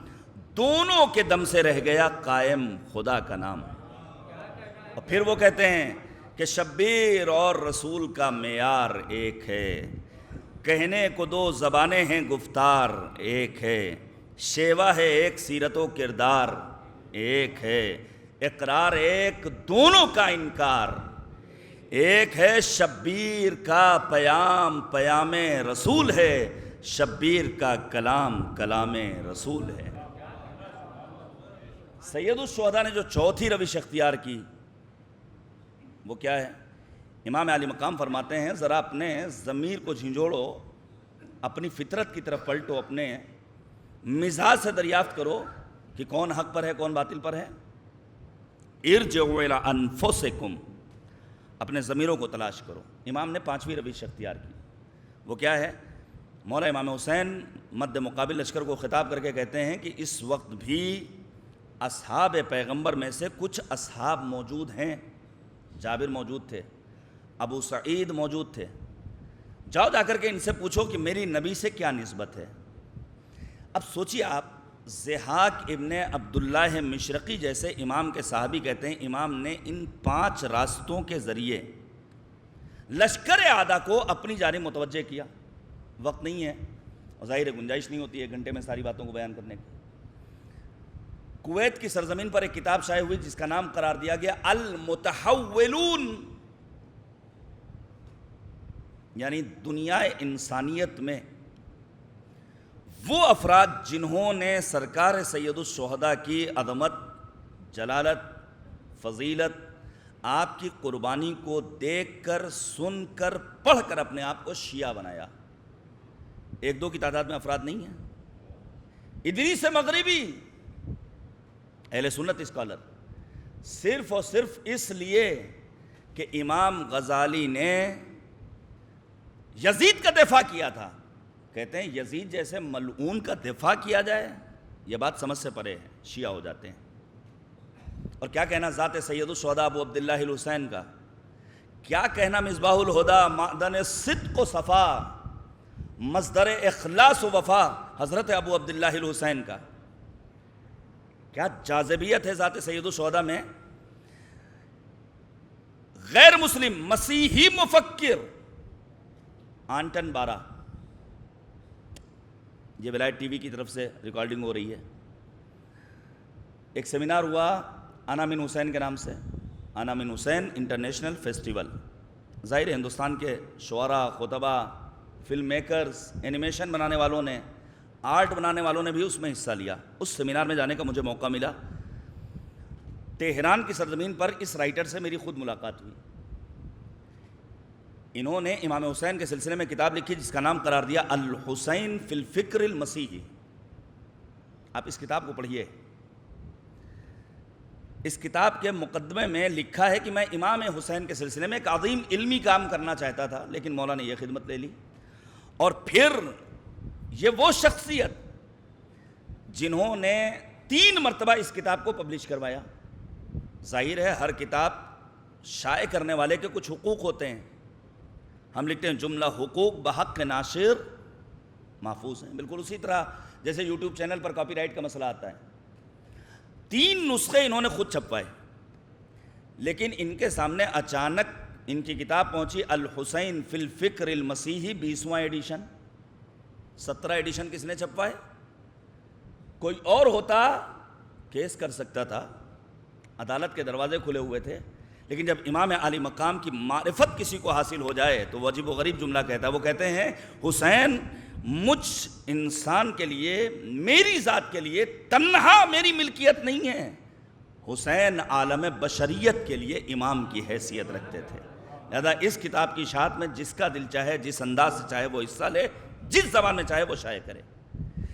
دونوں کے دم سے رہ گیا قائم خدا کا نام۔ اور پھر وہ کہتے ہیں کہ شبیر اور رسول کا معیار ایک ہے، کہنے کو دو زبانیں ہیں گفتار ایک ہے، شیوا ہے ایک سیرت و کردار ایک ہے، اقرار ایک دونوں کا انکار ایک ہے، شبیر کا پیام پیام رسول ہے، شبیر کا کلام کلام رسول ہے۔ سید الشہداء نے جو چوتھی روش اختیار کی وہ کیا ہے؟ امام علی مقام فرماتے ہیں ذرا اپنے ضمیر کو جھنجھوڑو، اپنی فطرت کی طرف پلٹو، اپنے مزاج سے دریافت کرو کہ کون حق پر ہے کون باطل پر ہے۔ ارجعوا الی انفسکم، اپنے ضمیروں کو تلاش کرو۔ امام نے پانچویں روش اختیار کی، وہ کیا ہے؟ مولا امام حسین مد مقابل لشکر کو خطاب کر کے کہتے ہیں کہ اس وقت بھی اصحاب پیغمبر میں سے کچھ اصحاب موجود ہیں، جابر موجود تھے، ابو سعید موجود تھے، جاؤ جا کر کے ان سے پوچھو کہ میری نبی سے کیا نسبت ہے۔ اب سوچیے آپ، ضحاک ابن عبداللہ مشرقی جیسے امام کے صحابی کہتے ہیں امام نے ان 5 راستوں کے ذریعے لشکر اعداء کو اپنی جانب متوجہ کیا۔ وقت نہیں ہے اور ظاہر گنجائش نہیں ہوتی 1 گھنٹے میں ساری باتوں کو بیان کرنے کی۔ کویت کی سرزمین پر ایک کتاب شائع ہوئی جس کا نام قرار دیا گیا المتحولون، یعنی دنیا انسانیت میں وہ افراد جنہوں نے سرکار سید الشہداء کی عظمت، جلالت، فضیلت، آپ کی قربانی کو دیکھ کر، سن کر، پڑھ کر اپنے آپ کو شیعہ بنایا۔ 1-2 کی تعداد میں افراد نہیں ہیں۔ ادریس مغربی اہل سنت اسکالر، صرف اور صرف اس لیے کہ امام غزالی نے یزید کا دفاع کیا تھا، کہتے ہیں یزید جیسے ملعون کا دفاع کیا جائے، یہ بات سمجھ سے پرے ہے، شیعہ ہو جاتے ہیں۔ اور کیا کہنا ذات سید الشہداء ابو عبداللہ الحسین کا، کیا کہنا مصباح الہدیٰ معدن صدق و صفا، مصدر اخلاص و وفا حضرت ابو عبداللہ الحسین کا، کیا جاذبیت ہے ذات سید الشہداء میں۔ غیر مسلم مسیحی مفکر آنٹن بارہ، یہ ولایت ٹی وی کی طرف سے ریکارڈنگ ہو رہی ہے، ایک سیمینار ہوا انا من حسین کے نام سے، انا من حسین انٹرنیشنل فیسٹیول۔ ظاہر ہے ہندوستان کے شعراء، خطبہ، فلم میکرز، اینیمیشن بنانے والوں نے، آرٹ بنانے والوں نے بھی اس میں حصہ لیا۔ اس سیمینار میں جانے کا مجھے موقع ملا۔ تہران کی سرزمین پر اس رائٹر سے میری خود ملاقات ہوئی۔ انہوں نے امام حسین کے سلسلے میں کتاب لکھی جس کا نام قرار دیا الحسین فی الفکر المسیحی۔ آپ اس کتاب کو پڑھیے۔ اس کتاب کے مقدمے میں لکھا ہے کہ میں امام حسین کے سلسلے میں ایک عظیم علمی کام کرنا چاہتا تھا، لیکن مولا نے یہ خدمت لے لی۔ اور پھر یہ وہ شخصیت جنہوں نے 3 مرتبہ اس کتاب کو پبلش کروایا۔ ظاہر ہے ہر کتاب شائع کرنے والے کے کچھ حقوق ہوتے ہیں، ہم لکھتے ہیں جملہ حقوق بحق ناشر محفوظ ہیں، بالکل اسی طرح جیسے یوٹیوب چینل پر کاپی رائٹ کا مسئلہ آتا ہے۔ 3 نسخے انہوں نے خود چھپوائے، لیکن ان کے سامنے اچانک ان کی کتاب پہنچی الحسین فی الفکر المسیحی 20واں ایڈیشن۔ 17 ایڈیشن کس نے چھپوائے؟ کوئی اور ہوتا کیس کر سکتا تھا، عدالت کے دروازے کھلے ہوئے تھے، لیکن جب امام علی مقام کی معرفت کسی کو حاصل ہو جائے تو وہ عجیب و غریب جملہ کہتا ہے۔ وہ کہتے ہیں حسین مجھ انسان کے لیے، میری ذات کے لیے تنہا میری ملکیت نہیں ہے، حسین عالم بشریت کے لیے امام کی حیثیت رکھتے تھے۔ لہذا اس کتاب کی اشاعت میں جس کا دل چاہے، جس انداز سے چاہے وہ حصہ لے، جس زبان میں چاہے وہ شائع کرے۔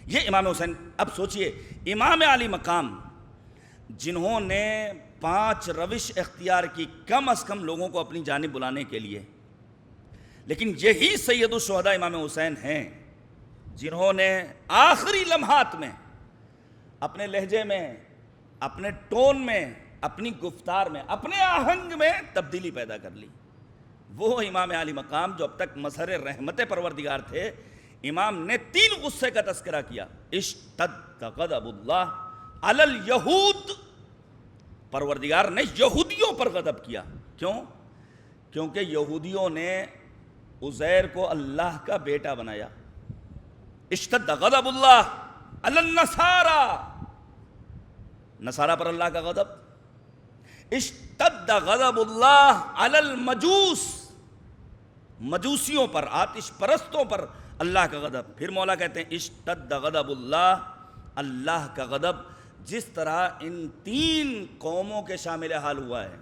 یہ امام حسین۔ اب سوچئے امام علی مقام جنہوں نے 5 روش اختیار کی کم از کم لوگوں کو اپنی جانب بلانے کے لیے، لیکن یہی سید الشہداء امام حسین ہیں جنہوں نے آخری لمحات میں اپنے لہجے میں، اپنے ٹون میں، اپنی گفتار میں، اپنے آہنگ میں تبدیلی پیدا کر لی۔ وہ امام علی مقام جو اب تک مظہر رحمت پروردگار تھے، امام نے 3 غصے کا تذکرہ کیا، اشتد غضب اللہ، علی الیہود، پروردگار نے یہودیوں پر غضب کیا. کیوں؟ کیونکہ یہودیوں نے عزیر کو اللہ کا بیٹا بنایا. اشتد غضب اللہ علی النصارى، نصارہ پر اللہ کا غضب. اشتد غضب اللہ علی المجوس، مجوسیوں پر، آتش پرستوں پر اللہ کا غضب. پھر مولا کہتے ہیں اشتد غضب اللہ، اللہ کا غضب جس طرح ان 3 قوموں کے شامل حال ہوا ہے،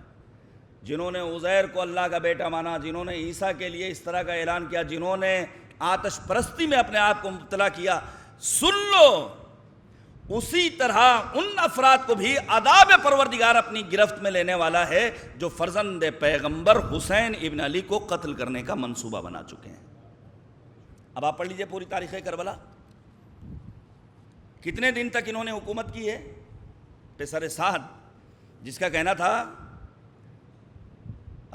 جنہوں نے عزیر کو اللہ کا بیٹا مانا، جنہوں نے عیسیٰ کے لیے اس طرح کا اعلان کیا، جنہوں نے آتش پرستی میں اپنے آپ کو مبتلا کیا. سن لو، اسی طرح ان افراد کو بھی عذاب پروردگار اپنی گرفت میں لینے والا ہے جو فرزند پیغمبر حسین ابن علی کو قتل کرنے کا منصوبہ بنا چکے ہیں. اب آپ پڑھ لیجئے پوری تاریخ کربلا. کتنے دن تک انہوں نے حکومت کی ہے؟ پسر سعد، جس کا کہنا تھا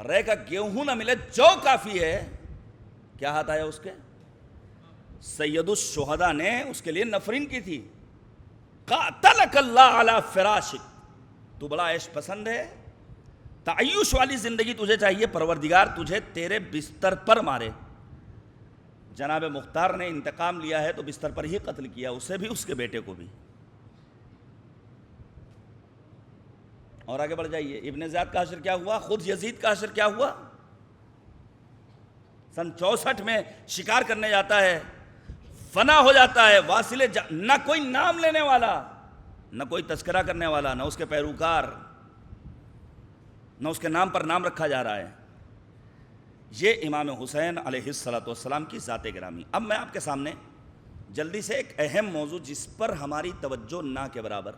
رے کا گیہوں نہ ملے جو کافی ہے، کیا ہاتھ آیا اس کے؟ سید الشہداء نے اس کے لیے نفرین کی تھی. قاتلک اللہ علی فراشک، تو بڑا عیش پسند ہے، تعیش والی زندگی تجھے چاہیے، پروردگار تجھے تیرے بستر پر مارے. جناب مختار نے انتقام لیا ہے تو بستر پر ہی قتل کیا، اسے بھی اس کے بیٹے کو بھی. اور آگے بڑھ جائیے، ابن زیاد کا حشر کیا ہوا؟ خود یزید کا حشر کیا ہوا؟ سن 64 میں شکار کرنے جاتا ہے، فنا ہو جاتا ہے. واصل نہ کوئی نام لینے والا، نہ کوئی تذکرہ کرنے والا، نہ اس کے پیروکار، نہ اس کے نام پر نام رکھا جا رہا ہے. یہ امام حسین علیہ السلام کی ذات گرامی. اب میں آپ کے سامنے جلدی سے ایک اہم موضوع جس پر ہماری توجہ نہ کے برابر،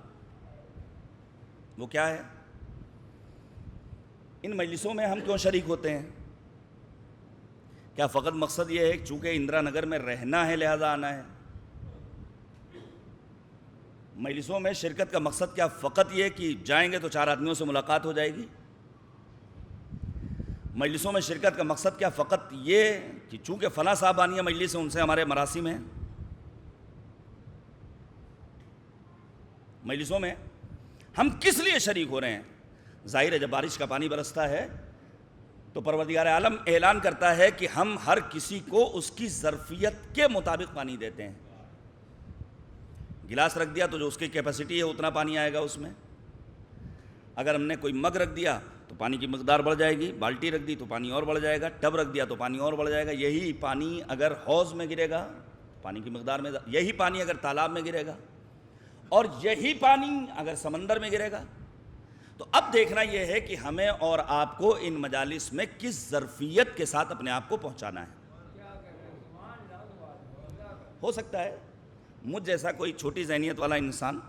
وہ کیا ہے؟ ان مجلسوں میں ہم کیوں شریک ہوتے ہیں؟ کیا فقط مقصد یہ ہے چونکہ اندرا نگر میں رہنا ہے لہذا آنا ہے؟ مجلسوں میں شرکت کا مقصد کیا فقط یہ کہ جائیں گے تو 4 آدمیوں سے ملاقات ہو جائے گی؟ مجلسوں میں شرکت کا مقصد کیا فقط یہ کہ چونکہ فلاں صاحب آنی ہے مجلس سے ان سے ہمارے مراسم ہیں؟ مجلسوں میں ہم کس لیے شریک ہو رہے ہیں؟ ظاہر ہے جب بارش کا پانی برستا ہے تو پروردگار عالم اعلان کرتا ہے کہ ہم ہر کسی کو اس کی ظرفیت کے مطابق پانی دیتے ہیں. گلاس رکھ دیا تو جو اس کی کیپیسٹی ہے اتنا پانی آئے گا اس میں. اگر ہم نے کوئی مگ رکھ دیا تو پانی کی مقدار بڑھ جائے گی، بالٹی رکھ دی تو پانی اور بڑھ جائے گا، ٹب رکھ دیا تو پانی اور بڑھ جائے گا. یہی پانی اگر حوض میں گرے گا پانی کی مقدار میں، یہی پانی اگر تالاب میں گرے گا، اور یہی پانی اگر سمندر میں گرے گا. تو اب دیکھنا یہ ہے کہ ہمیں اور آپ کو ان مجالس میں کس ظرفیت کے ساتھ اپنے آپ کو پہنچانا ہے. ہو سکتا ہے مجھ جیسا کوئی چھوٹی ذہنیت والا انسان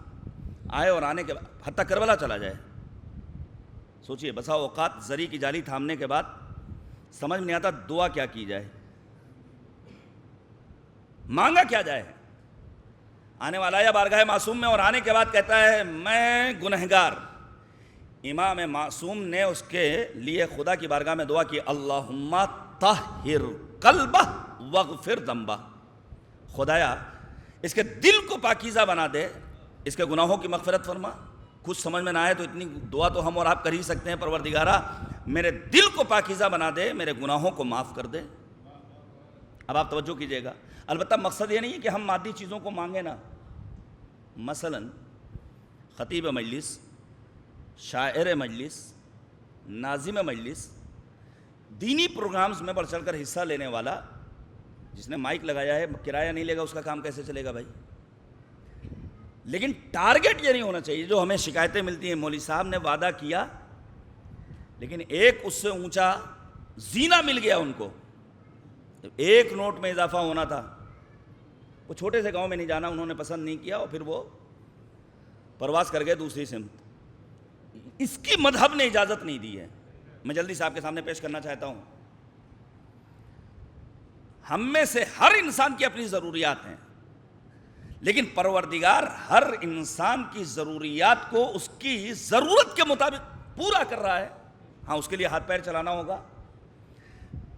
آئے اور آنے کے بعد حتیٰ کربلا چلا جائے. سوچئے بسا اوقات زری کی جالی تھامنے کے بعد سمجھ نہیں آتا دعا کیا کی جائے، مانگا کیا جائے. آنے والا یا بارگاہ معصوم میں اور آنے کے بعد کہتا ہے میں گنہگار. امام معصوم نے اس کے لیے خدا کی بارگاہ میں دعا کی، اللہم طہر قلبہ واغفر ذنبہ، خدایا اس کے دل کو پاکیزہ بنا دے، اس کے گناہوں کی مغفرت فرما. کچھ سمجھ میں نہ آئے تو اتنی دعا تو ہم اور آپ کر ہی سکتے ہیں، پروردگارہ میرے دل کو پاکیزہ بنا دے، میرے گناہوں کو معاف کر دے. اب آپ توجہ کیجئے گا، البتہ مقصد یہ نہیں ہے کہ ہم مادی چیزوں کو مانگیں نا. مثلا خطیب مجلس، شاعر مجلس، ناظم مجلس، دینی پروگرامز میں بڑھ چڑھ کر حصہ لینے والا، جس نے مائک لگایا ہے کرایہ نہیں لے گا، اس کا کام کیسے چلے گا بھائی؟ لیکن ٹارگٹ یہ نہیں ہونا چاہیے. جو ہمیں شکایتیں ملتی ہیں مولوی صاحب نے وعدہ کیا لیکن ایک اس سے اونچا زینہ مل گیا ان کو، 1 نوٹ میں اضافہ ہونا تھا. وہ چھوٹے سے گاؤں میں نہیں جانا انہوں نے پسند نہیں کیا اور پھر وہ پرواز کر گئے دوسری سمت. اس کی مذہب نے اجازت نہیں دی ہے. میں جلدی سے آپ کے سامنے پیش کرنا چاہتا ہوں، ہم میں سے ہر انسان کی اپنی ضروریات ہیں، لیکن پروردگار ہر انسان کی ضروریات کو اس کی ضرورت کے مطابق پورا کر رہا ہے. ہاں اس کے لیے ہاتھ پیر چلانا ہوگا،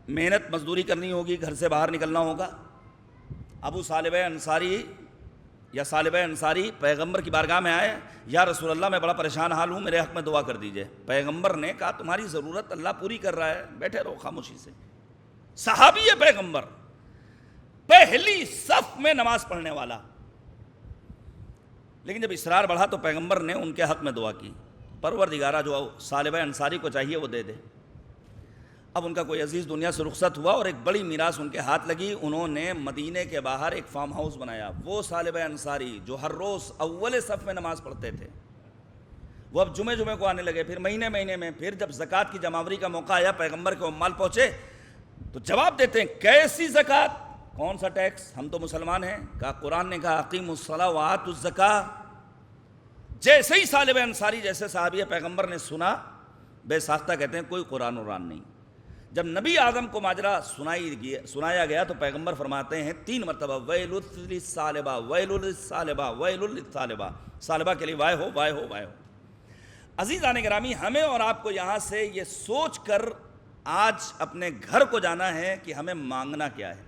محنت مزدوری کرنی ہوگی، گھر سے باہر نکلنا ہوگا. ابو صالح انصاری یا صالبہ انصاری پیغمبر کی بارگاہ میں آئے، یا رسول اللہ میں بڑا پریشان حال ہوں، میرے حق میں دعا کر دیجئے۔ پیغمبر نے کہا تمہاری ضرورت اللہ پوری کر رہا ہے، بیٹھے رہو خاموشی سے۔ صحابی ہے پیغمبر، پہلی صف میں نماز پڑھنے والا، لیکن جب اصرار بڑھا تو پیغمبر نے ان کے حق میں دعا کی، پروردگارہ جو صالبہ انصاری کو چاہیے وہ دے دے۔ اب ان کا کوئی عزیز دنیا سے رخصت ہوا اور ایک بڑی میراث ان کے ہاتھ لگی، انہوں نے مدینے کے باہر ایک فارم ہاؤس بنایا۔ وہ صالبہ انصاری جو ہر روز اول صف میں نماز پڑھتے تھے، وہ اب جمعے کو آنے لگے، پھر مہینے میں، پھر جب زکوٰۃ کی جمعآوری کا موقع آیا، پیغمبر کے عمال پہنچے تو جواب دیتے ہیں کیسی زکوٰۃ، کون سا ٹیکس، ہم تو مسلمان ہیں۔ کہا قرآن نے کہا اقیموا الصلاۃ وآتوا الزکاۃ۔ جیسے ہی صالبہ انصاری جیسے صحابی پیغمبر نے سنا، بے ساختہ کہتے ہیں کوئی قرآن وران نہیں۔ جب نبی اعظم کو ماجرا سنایا گیا تو پیغمبر فرماتے ہیں 3 مرتبہ ویل للصالبہ ویل للصالبہ ویل للصالبہ، صالبہ کے لیے وائے ہو وائے ہو وائے ہو۔ عزیزان گرامی، ہمیں اور آپ کو یہاں سے یہ سوچ کر آج اپنے گھر کو جانا ہے کہ ہمیں مانگنا کیا ہے۔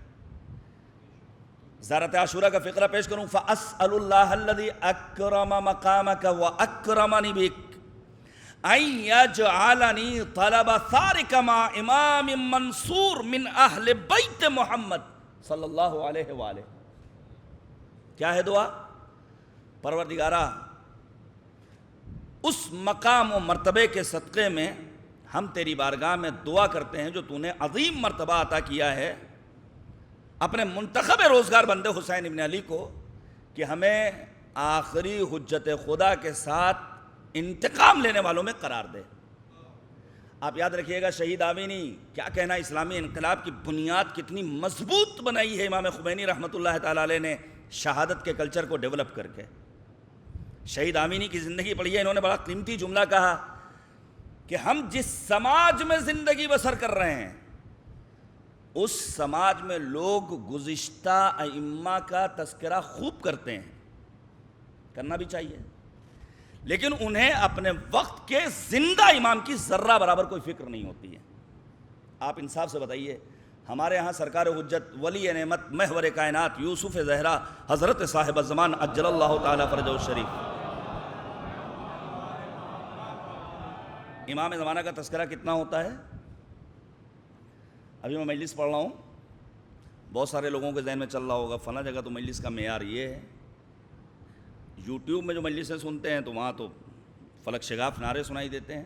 زیارت عاشورہ کا فقرہ پیش کروں، فَأَسْأَلُ اللَّهَ الَّذِي أَكْرَمَ مَقَامَكَ وَأَكْرَمَنِ بِكَ أَن يَجْعَلَنِي طَلَبَ ثَارِكَ مَعَ إِمَامٍ مَنْصُورٍ مِنْ أَهْلِ بَيْتِ محمد صلی اللہ علیہ وآلہ۔ کیا ہے دعا؟ پروردگارہ اس مقام و مرتبے کے صدقے میں ہم تیری بارگاہ میں دعا کرتے ہیں جو تو نے عظیم مرتبہ عطا کیا ہے اپنے منتخب روزگار بندے حسین ابن علی کو، کہ ہمیں آخری حجت خدا کے ساتھ انتقام لینے والوں میں قرار دے۔ آپ یاد رکھیے گا شہید آمینی کیا کہنا، اسلامی انقلاب کی بنیاد کتنی مضبوط بنائی ہے امام خمینی رحمۃ اللہ تعالیٰ علیہ نے شہادت کے کلچر کو ڈیولپ کر کے۔ شہید آمینی کی زندگی پڑھی ہے، انہوں نے بڑا قیمتی جملہ کہا کہ ہم جس سماج میں زندگی بسر کر رہے ہیں اس سماج میں لوگ گزشتہ ائمہ کا تذکرہ خوب کرتے ہیں، کرنا بھی چاہیے، لیکن انہیں اپنے وقت کے زندہ امام کی ذرہ برابر کوئی فکر نہیں ہوتی ہے۔ آپ انصاف سے بتائیے، ہمارے ہاں سرکار حجت ولی نعمت محور کائنات یوسف زہرا حضرت صاحب الزمان عجل اللہ تعالی فرجہ الشریف، امام زمانہ کا تذکرہ کتنا ہوتا ہے؟ ابھی میں مجلس پڑھ رہا ہوں، بہت سارے لوگوں کے ذہن میں چل رہا ہوگا فلاں جگہ تو مجلس کا معیار یہ ہے، یوٹیوب میں جو مجلسیں سنتے ہیں تو وہاں تو فلک شگاف نعرے سنائی دیتے ہیں۔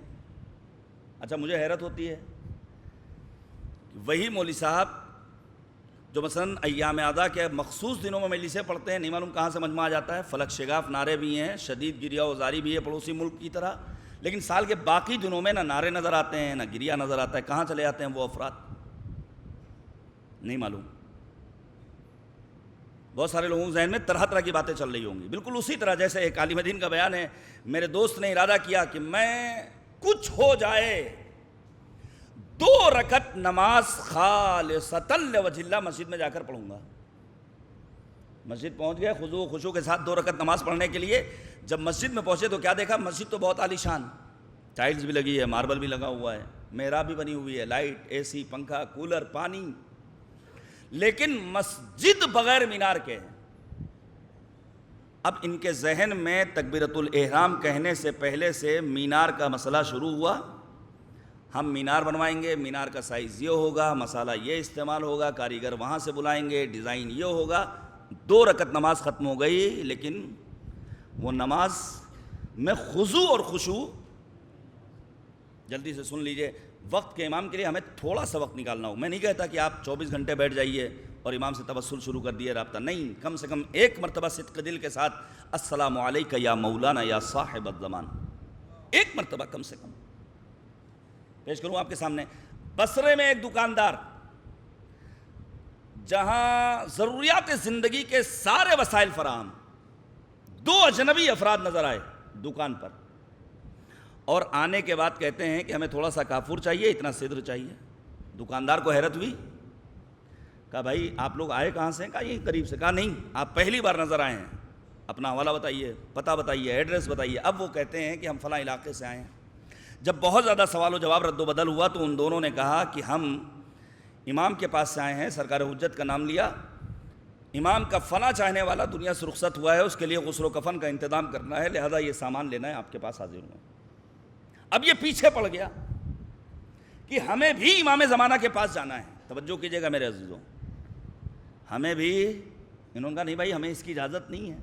اچھا مجھے حیرت ہوتی ہے، وہی مولوی صاحب جو مثلا ایام اعضاء کے مخصوص دنوں میں مجلسیں پڑھتے ہیں، نہیں معلوم کہاں سے مجمع آ جاتا ہے، فلک شگاف نعرے بھی ہیں، شدید گریہ وزاری بھی ہے پڑوسی ملک کی طرح، لیکن سال کے باقی دنوں میں نہ نعرے نظر آتے ہیں نہ گریہ نظر آتا ہے۔ کہاں چلے جاتے ہیں وہ افراد؟ نہیں معلوم۔ بہت سارے لوگوں کے ذہن میں طرح طرح کی باتیں چل رہی ہوں گی، بالکل اسی طرح جیسے ایک عالم دین کا بیان ہے، میرے دوست نے ارادہ کیا کہ میں کچھ ہو جائے 2 رکعت نماز خالصۃ لوجہ اللہ مسجد میں جا کر پڑھوں گا۔ مسجد پہنچ گئے خضوع و خشوع کے ساتھ 2 رکعت نماز پڑھنے کے لیے۔ جب مسجد میں پہنچے تو کیا دیکھا؟ مسجد تو بہت عالی شان، ٹائلز بھی لگی ہے، ماربل بھی لگا ہوا ہے، محراب بھی بنی ہوئی ہے، لائٹ، اے سی، پنکھا، کولر، پانی، لیکن مسجد بغیر مینار کے ہے۔ اب ان کے ذہن میں تکبیرۃ الاحرام کہنے سے پہلے سے مینار کا مسئلہ شروع ہوا، ہم مینار بنوائیں گے، مینار کا سائز یہ ہوگا، مسالہ یہ استعمال ہوگا، کاریگر وہاں سے بلائیں گے، ڈیزائن یہ ہوگا۔ 2 رکعت نماز ختم ہو گئی، لیکن وہ نماز میں خضوع اور خشوع، جلدی سے سن لیجئے، وقت کے امام کے لیے ہمیں تھوڑا سا وقت نکالنا ہو۔ میں نہیں کہتا کہ آپ 24 گھنٹے بیٹھ جائیے اور امام سے توسل شروع کر دیے رابطہ، نہیں، کم سے کم 1 مرتبہ صدق دل کے ساتھ السلام علیکہ یا مولانا یا صاحب الزمان، 1 مرتبہ کم سے کم پیش کروں آپ کے سامنے۔ بصرے میں ایک دکاندار، جہاں ضروریات زندگی کے سارے وسائل فراہم، 2 اجنبی افراد نظر آئے دکان پر، اور آنے کے بعد کہتے ہیں کہ ہمیں تھوڑا سا کافور چاہیے، اتنا صدر چاہیے۔ دکاندار کو حیرت ہوئی، کہا بھائی آپ لوگ آئے کہاں سے؟ کہا یہ قریب سے۔ کہا نہیں، آپ پہلی بار نظر آئے ہیں، اپنا حوالہ بتائیے، پتہ بتائیے، ایڈریس بتائیے۔ اب وہ کہتے ہیں کہ ہم فلاں علاقے سے آئے ہیں۔ جب بہت زیادہ سوال و جواب رد و بدل ہوا تو ان دونوں نے کہا کہ ہم امام کے پاس سے آئے ہیں، سرکار حجت کا نام لیا، امام کا فنا چاہنے والا دنیا سے رخصت ہوا ہے، اس کے لیے غسل و کفن کا انتظام کرنا ہے، لہذا یہ سامان لینا ہے، آپ کے پاس حاضر ہوں۔ اب یہ پیچھے پڑ گیا کہ ہمیں بھی امام زمانہ کے پاس جانا ہے۔ توجہ کیجئے گا میرے عزیزوں، ہمیں بھی، انہوں نے کہا نہیں بھائی ہمیں اس کی اجازت نہیں ہے۔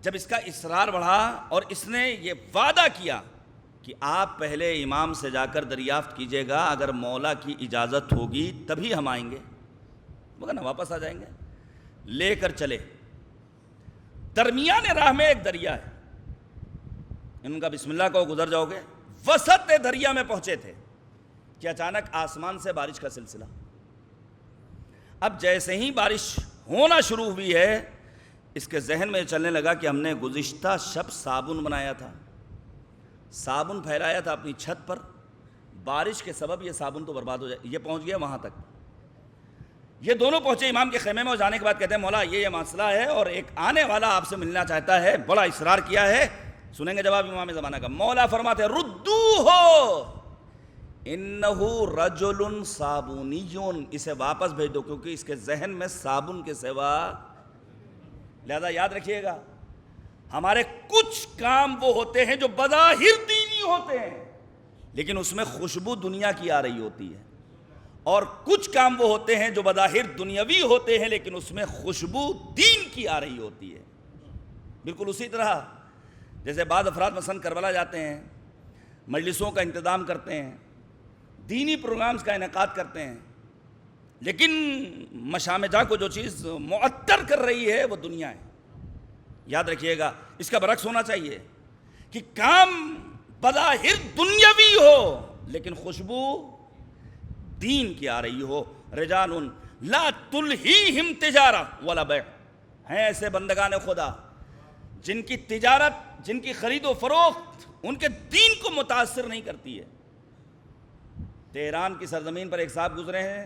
جب اس کا اصرار بڑھا اور اس نے یہ وعدہ کیا کہ آپ پہلے امام سے جا کر دریافت کیجئے گا، اگر مولا کی اجازت ہوگی تبھی ہم آئیں گے، مگر نہ واپس آ جائیں گے۔ لے کر چلے، درمیان راہ میں ایک دریا ہے، ان کا بسم اللہ کہو گزر جاؤ گے۔ وسط دریا میں پہنچے تھے کہ اچانک آسمان سے بارش کا سلسلہ۔ اب جیسے ہی بارش ہونا شروع ہوئی ہے، اس کے ذہن میں چلنے لگا کہ ہم نے گزشتہ شب صابن بنایا تھا، صابن پھیلایا تھا اپنی چھت پر، بارش کے سبب یہ صابن تو برباد ہو جائے۔ یہ پہنچ گیا وہاں تک، یہ دونوں پہنچے امام کے خیمے میں، اور جانے کے بعد کہتے ہیں مولا یہ مسئلہ ہے اور ایک آنے والا آپ سے ملنا چاہتا ہے، بڑا اصرار کیا ہے۔ سنیں گے جواب امام زمانہ کا۔ مولا فرماتے ہیں ردوہ انہو رجل صابونیون، اسے واپس بھیج دو کیونکہ اس کے ذہن میں صابن کے سوا، لہذا یاد رکھیے گا ہمارے کچھ کام وہ ہوتے ہیں جو بظاہر دینی ہوتے ہیں لیکن اس میں خوشبو دنیا کی آ رہی ہوتی ہے، اور کچھ کام وہ ہوتے ہیں جو بظاہر دنیاوی ہوتے ہیں لیکن اس میں خوشبو دین کی آ رہی ہوتی ہے۔ بالکل اسی طرح جیسے بعض افراد مثلا کربلا جاتے ہیں، مجلسوں کا انتظام کرتے ہیں، دینی پروگرامز کا انعقاد کرتے ہیں، لیکن مشام جاں کو جو چیز معطر کر رہی ہے وہ دنیا ہے۔ یاد رکھیے گا اس کا برعکس ہونا چاہیے کہ کام بظاہر دنیاوی ہو لیکن خوشبو دین کی آ رہی ہو۔ رجال لا تلہیہم تجارہ ولا بیع، ہیں ایسے بندگان خدا جن کی تجارت، جن کی خرید و فروخت ان کے دین کو متاثر نہیں کرتی ہے۔ تہران کی سرزمین پر ایک صاحب گزرے ہیں،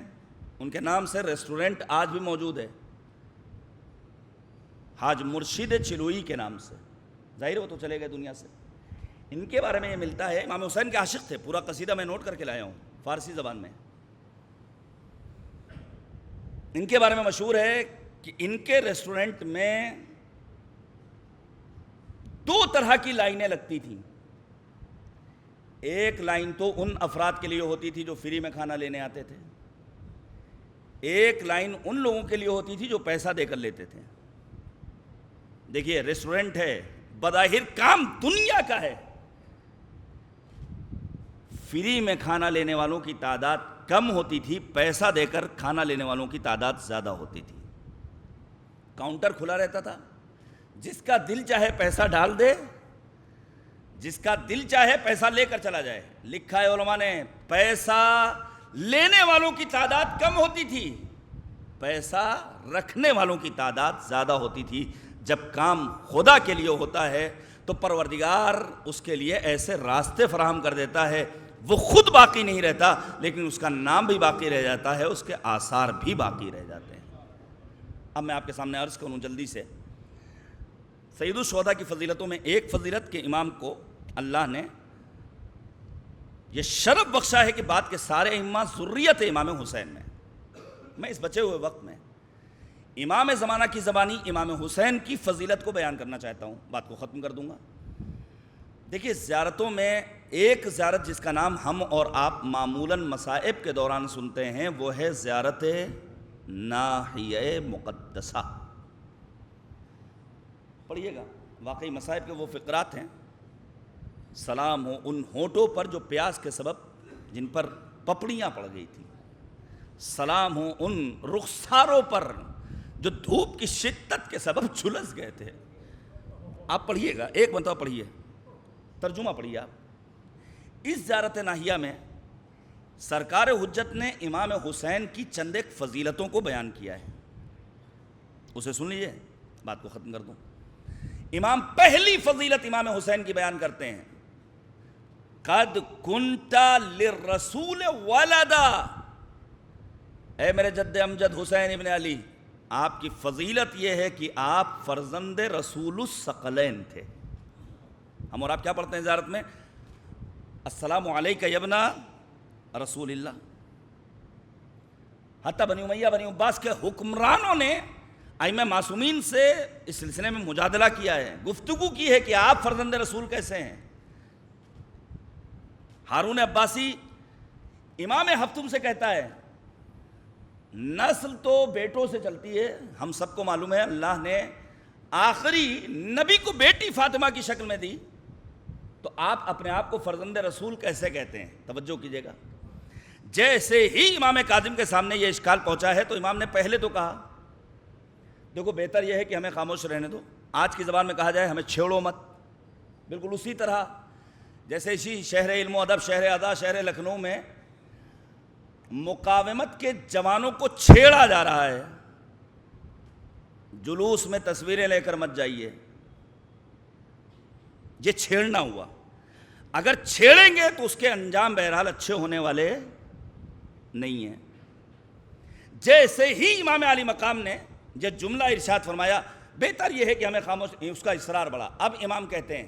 ان کے نام سے ریسٹورنٹ آج بھی موجود ہے، حاج مرشد چلوئی کے نام سے، ظاہر وہ تو چلے گئے دنیا سے۔ ان کے بارے میں یہ ملتا ہے، امام حسین کے عاشق تھے، پورا قصیدہ میں نوٹ کر کے لایا ہوں فارسی زبان میں۔ ان کے بارے میں مشہور ہے کہ ان کے ریسٹورنٹ میں 2 طرح کی لائنیں لگتی تھیں۔ ایک لائن تو ان افراد کے لیے ہوتی تھی جو فری میں کھانا لینے آتے تھے، ایک لائن ان لوگوں کے لیے ہوتی تھی جو پیسہ دے کر لیتے تھے۔ دیکھیے ریسٹورنٹ ہے، بظاہر کام دنیا کا ہے، فری میں کھانا لینے والوں کی تعداد کم ہوتی تھی، پیسہ دے کر کھانا لینے والوں کی تعداد زیادہ ہوتی تھی۔ کاؤنٹر کھلا رہتا تھا، جس کا دل چاہے پیسہ ڈال دے، جس کا دل چاہے پیسہ لے کر چلا جائے۔ لکھا ہے علماء نے پیسہ لینے والوں کی تعداد کم ہوتی تھی، پیسہ رکھنے والوں کی تعداد زیادہ ہوتی تھی۔ جب کام خدا کے لیے ہوتا ہے تو پروردگار اس کے لیے ایسے راستے فراہم کر دیتا ہے، وہ خود باقی نہیں رہتا لیکن اس کا نام بھی باقی رہ جاتا ہے، اس کے آثار بھی باقی رہ جاتے ہیں۔ اب میں آپ کے سامنے عرض کروں جلدی سے، سید الشہداء کی فضیلتوں میں ایک فضیلت کے امام کو اللہ نے یہ شرف بخشا ہے کہ بعد کے سارے ائمہ ذریت امام حسین میں اس بچے ہوئے وقت میں امام زمانہ کی زبانی امام حسین کی فضیلت کو بیان کرنا چاہتا ہوں، بات کو ختم کر دوں گا۔ دیکھیے زیارتوں میں ایک زیارت جس کا نام ہم اور آپ معمولاً مصائب کے دوران سنتے ہیں وہ ہے زیارت ناحیہ مقدسہ۔ پڑھیے گا، واقعی مصائب کے وہ فقرات ہیں، سلام ہو ان ہونٹوں پر جو پیاس کے سبب جن پر پپڑیاں پڑ گئی تھیں، سلام ہو ان رخساروں پر جو دھوپ کی شدت کے سبب جھلس گئے تھے۔ آپ پڑھیے گا، ایک مرتبہ پڑھیے، ترجمہ پڑھیے آپ۔ اس زیارت ناحیہ میں سرکار حجت نے امام حسین کی چند ایک فضیلتوں کو بیان کیا ہے، اسے سن لیجیے، بات کو ختم کر دوں۔ امام پہلی فضیلت امام حسین کی بیان کرتے ہیں، قد کنت للرسول ولدا، اے میرے جد امجد حسین ابن علی، آپ کی فضیلت یہ ہے کہ آپ فرزند رسول الثقلین تھے۔ ہم اور آپ کیا پڑھتے ہیں زیارت میں؟ السلام علیک یا ابن رسول اللہ۔ حتیٰ بنی امیہ بنی عباس کے حکمرانوں نے ائمہ معصومین سے اس سلسلے میں مجادلہ کیا ہے، گفتگو کی ہے کہ آپ فرزند رسول کیسے ہیں۔ ہارون عباسی امام ہفتم سے کہتا ہے نسل تو بیٹوں سے چلتی ہے، ہم سب کو معلوم ہے اللہ نے آخری نبی کو بیٹی فاطمہ کی شکل میں دی، تو آپ اپنے آپ کو فرزند رسول کیسے کہتے ہیں؟ توجہ کیجئے گا۔ جیسے ہی امام کاظم کے سامنے یہ اشکال پہنچا ہے تو امام نے پہلے تو کہا دیکھو بہتر یہ ہے کہ ہمیں خاموش رہنے دو، آج کی زبان میں کہا جائے ہمیں چھیڑو مت۔ بالکل اسی طرح جیسے اسی شہر علم و ادب، شہر ادا، شہر لکھنؤ میں مقاومت کے جوانوں کو چھیڑا جا رہا ہے، جلوس میں تصویریں لے کر مت جائیے، یہ چھیڑنا ہوا۔ اگر چھیڑیں گے تو اس کے انجام بہرحال اچھے ہونے والے نہیں ہیں۔ جیسے ہی امام علی مقام نے یہ جملہ ارشاد فرمایا بہتر یہ ہے کہ ہمیں خاموش، اس کا اصرار بڑھا۔ اب امام کہتے ہیں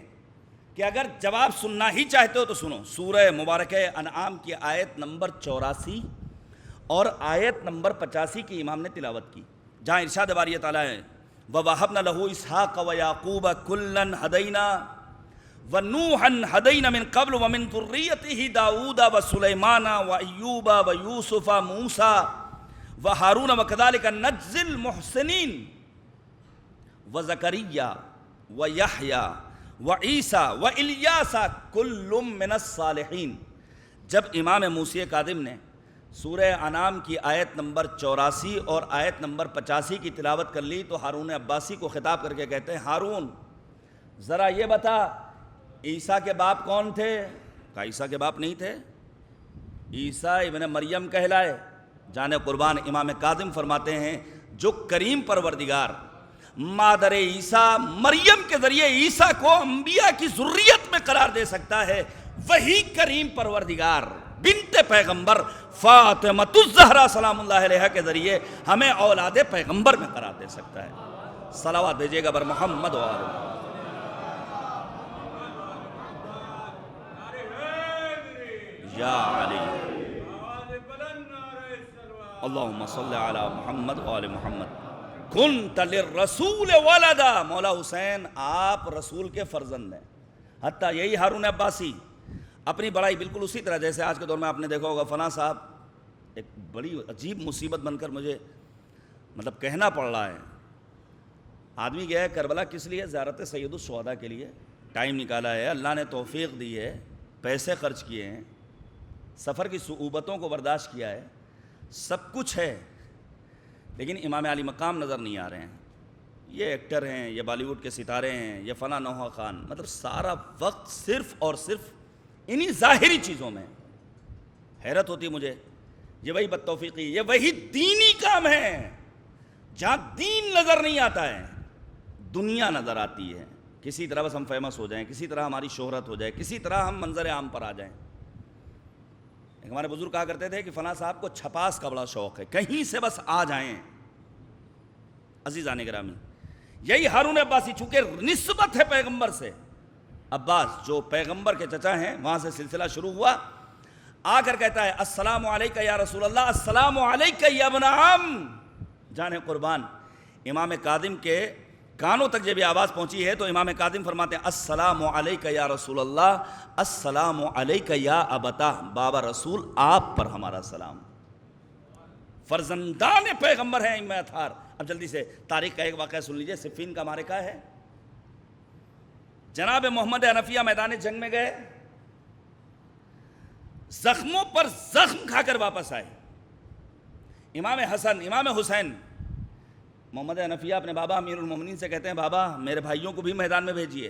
کہ اگر جواب سننا ہی چاہتے ہو تو سنو، سورہ مبارکہ انعام کی آیت نمبر 84 اور آیت نمبر 85 کی امام نے تلاوت کی، جہاں ارشاد باری تعالیٰ ہے وَوَهَبْنَا لَهُ إِسْحَاقَ وَيَعْقُوبَ كُلًّا هَدَيْنَا وَنُوحًا هَدَيْنَا مِن قَبْلُ وَمِن ذُرِّيَّتِهِ دَاوُودَ وَسُلَيْمَانَ وَأَيُّوبَ وَيُوسُفَ مُوسَى وَهَارُونَ وَكَذَلِكَ نَجْزِي الْمُحْسِنِينَ وَزَكَرِيَّا وَيَحْيَا وَعِیسیٰ وَإِلیاسَ كُلٌّ مِّنَ الصَّالِحِينَ۔ جب امام موسی کاظم نے سورہ انعام کی آیت نمبر 84 اور آیت نمبر 85 کی تلاوت کر لی تو ہارون عباسی کو خطاب کر کے کہتے ہیں ہارون ذرا یہ بتا عیسیٰ کے باپ کون تھے؟ کہا عیسیٰ کے باپ نہیں تھے، عیسیٰ ابن مریم کہلائے۔ جانے قربان امام کاظم فرماتے ہیں جو کریم پروردگار مادر عیسیٰ مریم کے ذریعے عیسیٰ کو انبیاء کی ذریت میں قرار دے سکتا ہے، وہی کریم پروردگار بنت پیغمبر فاطمہ الزہرا سلام اللہ علیہا کے ذریعے ہمیں اولاد پیغمبر میں قرار دے سکتا ہے۔ صلوات بھیجیے گا بر محمد و آلہ۔ یا علی اللہم صلی علی محمد و آل محمد۔ کنت للرسول ولدا، مولا حسین آپ رسول کے فرزند ہیں۔ حتیٰ یہی ہارون عباسی اپنی بڑائی بالکل اسی طرح جیسے آج کے دور میں آپ نے دیکھا ہوگا فلاں صاحب، ایک بڑی عجیب مصیبت بن کر مجھے کہنا پڑ رہا ہے، آدمی گیا ہے کربلا کس لیے؟ زیارت سید الشہداء کے لیے ٹائم نکالا ہے، اللہ نے توفیق دی ہے، پیسے خرچ کیے ہیں، سفر کی صعوبتوں کو برداشت کیا ہے، سب کچھ ہے، لیکن امام علی مقام نظر نہیں آ رہے ہیں۔ یہ ایکٹر ہیں، یہ بالی ووڈ کے ستارے ہیں، یہ فلاں نوحہ خان، سارا وقت صرف اور صرف انہی ظاہری چیزوں میں۔ حیرت ہوتی مجھے، یہ وہی بدتوفیقی، یہ وہی دینی کام ہے جہاں دین نظر نہیں آتا ہے، دنیا نظر آتی ہے۔ کسی طرح بس ہم فیمس ہو جائیں، کسی طرح ہماری شہرت ہو جائے، کسی طرح ہم منظر عام پر آ جائیں۔ ہمارے بزرگ کہا کرتے تھے کہ فلاں صاحب کو چھپاس کا بڑا شوق ہے، کہیں سے بس آ جائیں۔ عزیزان گرامی، یہی ہارون عباسی چونکہ نسبت ہے پیغمبر سے، عباس جو پیغمبر کے چچا ہیں، وہاں سے سلسلہ شروع ہوا، آ کر کہتا ہے السلام علیکہ یا رسول اللہ، السلام علیکہ یا ابن عم۔ جانے قربان امام کاظم کے کانوں تک جب یہ آواز پہنچی ہے تو امام کاظم فرماتے ہیں السلام علیکہ یا رسول اللہ، السلام علیکہ یا ابتا، بابا رسول آپ پر ہمارا سلام۔ فرزندان پیغمبر ہیں ائمہ اطہار۔ اب جلدی سے تاریخ کا ایک واقعہ سن لیجئے، صفین کا معرکہ ہے، جناب محمد حنفیہ میدان جنگ میں گئے، زخموں پر زخم کھا کر واپس آئے۔ امام حسن، امام حسین، محمد حنفیہ اپنے بابا امیر المومنین سے کہتے ہیں بابا میرے بھائیوں کو بھی میدان میں بھیجیے۔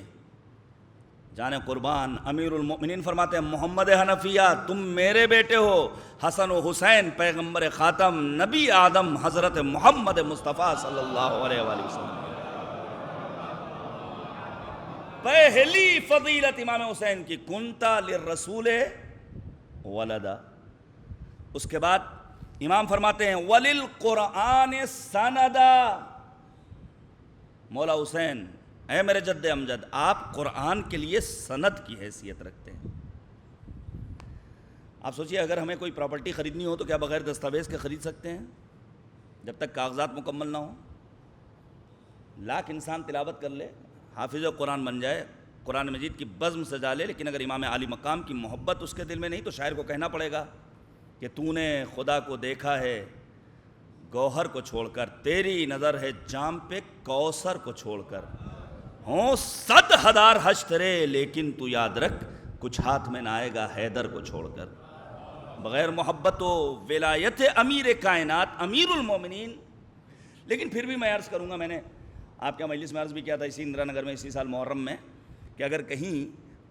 جانے قربان امیر المومنین فرماتے ہیں محمد حنفیہ تم میرے بیٹے ہو، حسن و حسین پیغمبر خاتم نبی آدم حضرت محمد مصطفیٰ صلی اللہ علیہ وآلہ وسلم۔ پہلی فضیلت امام حسین کی کنتا للرسول ولدا۔ اس کے بعد امام فرماتے ہیں وَلِلْقُرْآنِ سَنَدًا، مولا حسین اے میرے جد امجد آپ قرآن کے لیے سند کی حیثیت رکھتے ہیں۔ آپ سوچئے اگر ہمیں کوئی پراپرٹی خریدنی ہو تو کیا بغیر دستاویز کے خرید سکتے ہیں جب تک کاغذات مکمل نہ ہوں؟ لاکھ انسان تلاوت کر لے، حافظ قرآن بن جائے، قرآن مجید کی بزم سجا لے، لیکن اگر امام عالی مقام کی محبت اس کے دل میں نہیں تو شاعر کو کہنا پڑے گا کہ تو نے خدا کو دیکھا ہے گوہر کو چھوڑ کر، تیری نظر ہے جام پہ کوثر کو چھوڑ کر، ہوں 100,000 حج تیرے لیکن تو یاد رکھ کچھ ہاتھ میں نہ آئے گا حیدر کو چھوڑ کر۔ بغیر محبت و ولایت امیر کائنات امیر المومنین۔ لیکن پھر بھی میں عرض کروں گا، میں نے آپ کے مجلس میں عرض بھی کیا تھا اسی اندرا نگر میں اسی سال محرم میں، کہ اگر کہیں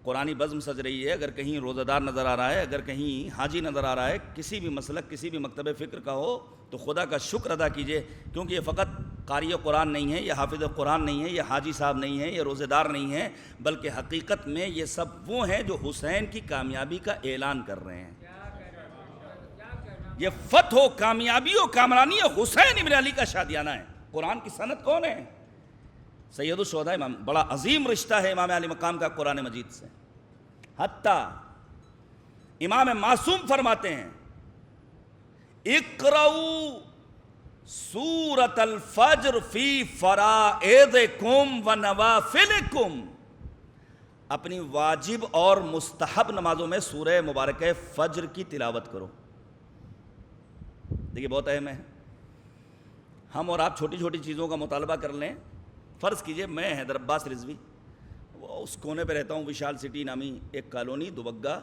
قرآنی بزم سج رہی ہے، اگر کہیں روزہ دار نظر آ رہا ہے، اگر کہیں حاجی نظر آ رہا ہے، کسی بھی مسلک کسی بھی مکتب فکر کا ہو، تو خدا کا شکر ادا کیجئے، کیونکہ یہ فقط قاری قرآن نہیں ہے، یہ حافظ قرآن نہیں ہے، یہ حاجی صاحب نہیں ہے، یہ روزہ دار نہیں ہے، بلکہ حقیقت میں یہ سب وہ ہیں جو حسین کی کامیابی کا اعلان کر رہے ہیں۔ یہ فتح و کامیابی و کامرانی حسین ابن علی کا شادیانہ ہے۔ قرآن کی سند کون ہے؟ سید الشہداء امام، بڑا عظیم رشتہ ہے امام علی مقام کا قرآن مجید سے۔ حتیٰ امام معصوم فرماتے ہیں اقرؤوا سورۃ الفجر فی فرائضکم و نوافلکم، اپنی واجب اور مستحب نمازوں میں سورہ مبارکہ فجر کی تلاوت کرو۔ دیکھیے بہت اہم ہے، ہم اور آپ چھوٹی چھوٹی چیزوں کا مطالبہ کر لیں۔ فرض کیجئے میں حیدر عباس رضوی اس کونے پہ رہتا ہوں، وشال سٹی نامی ایک کالونی دوبگہ،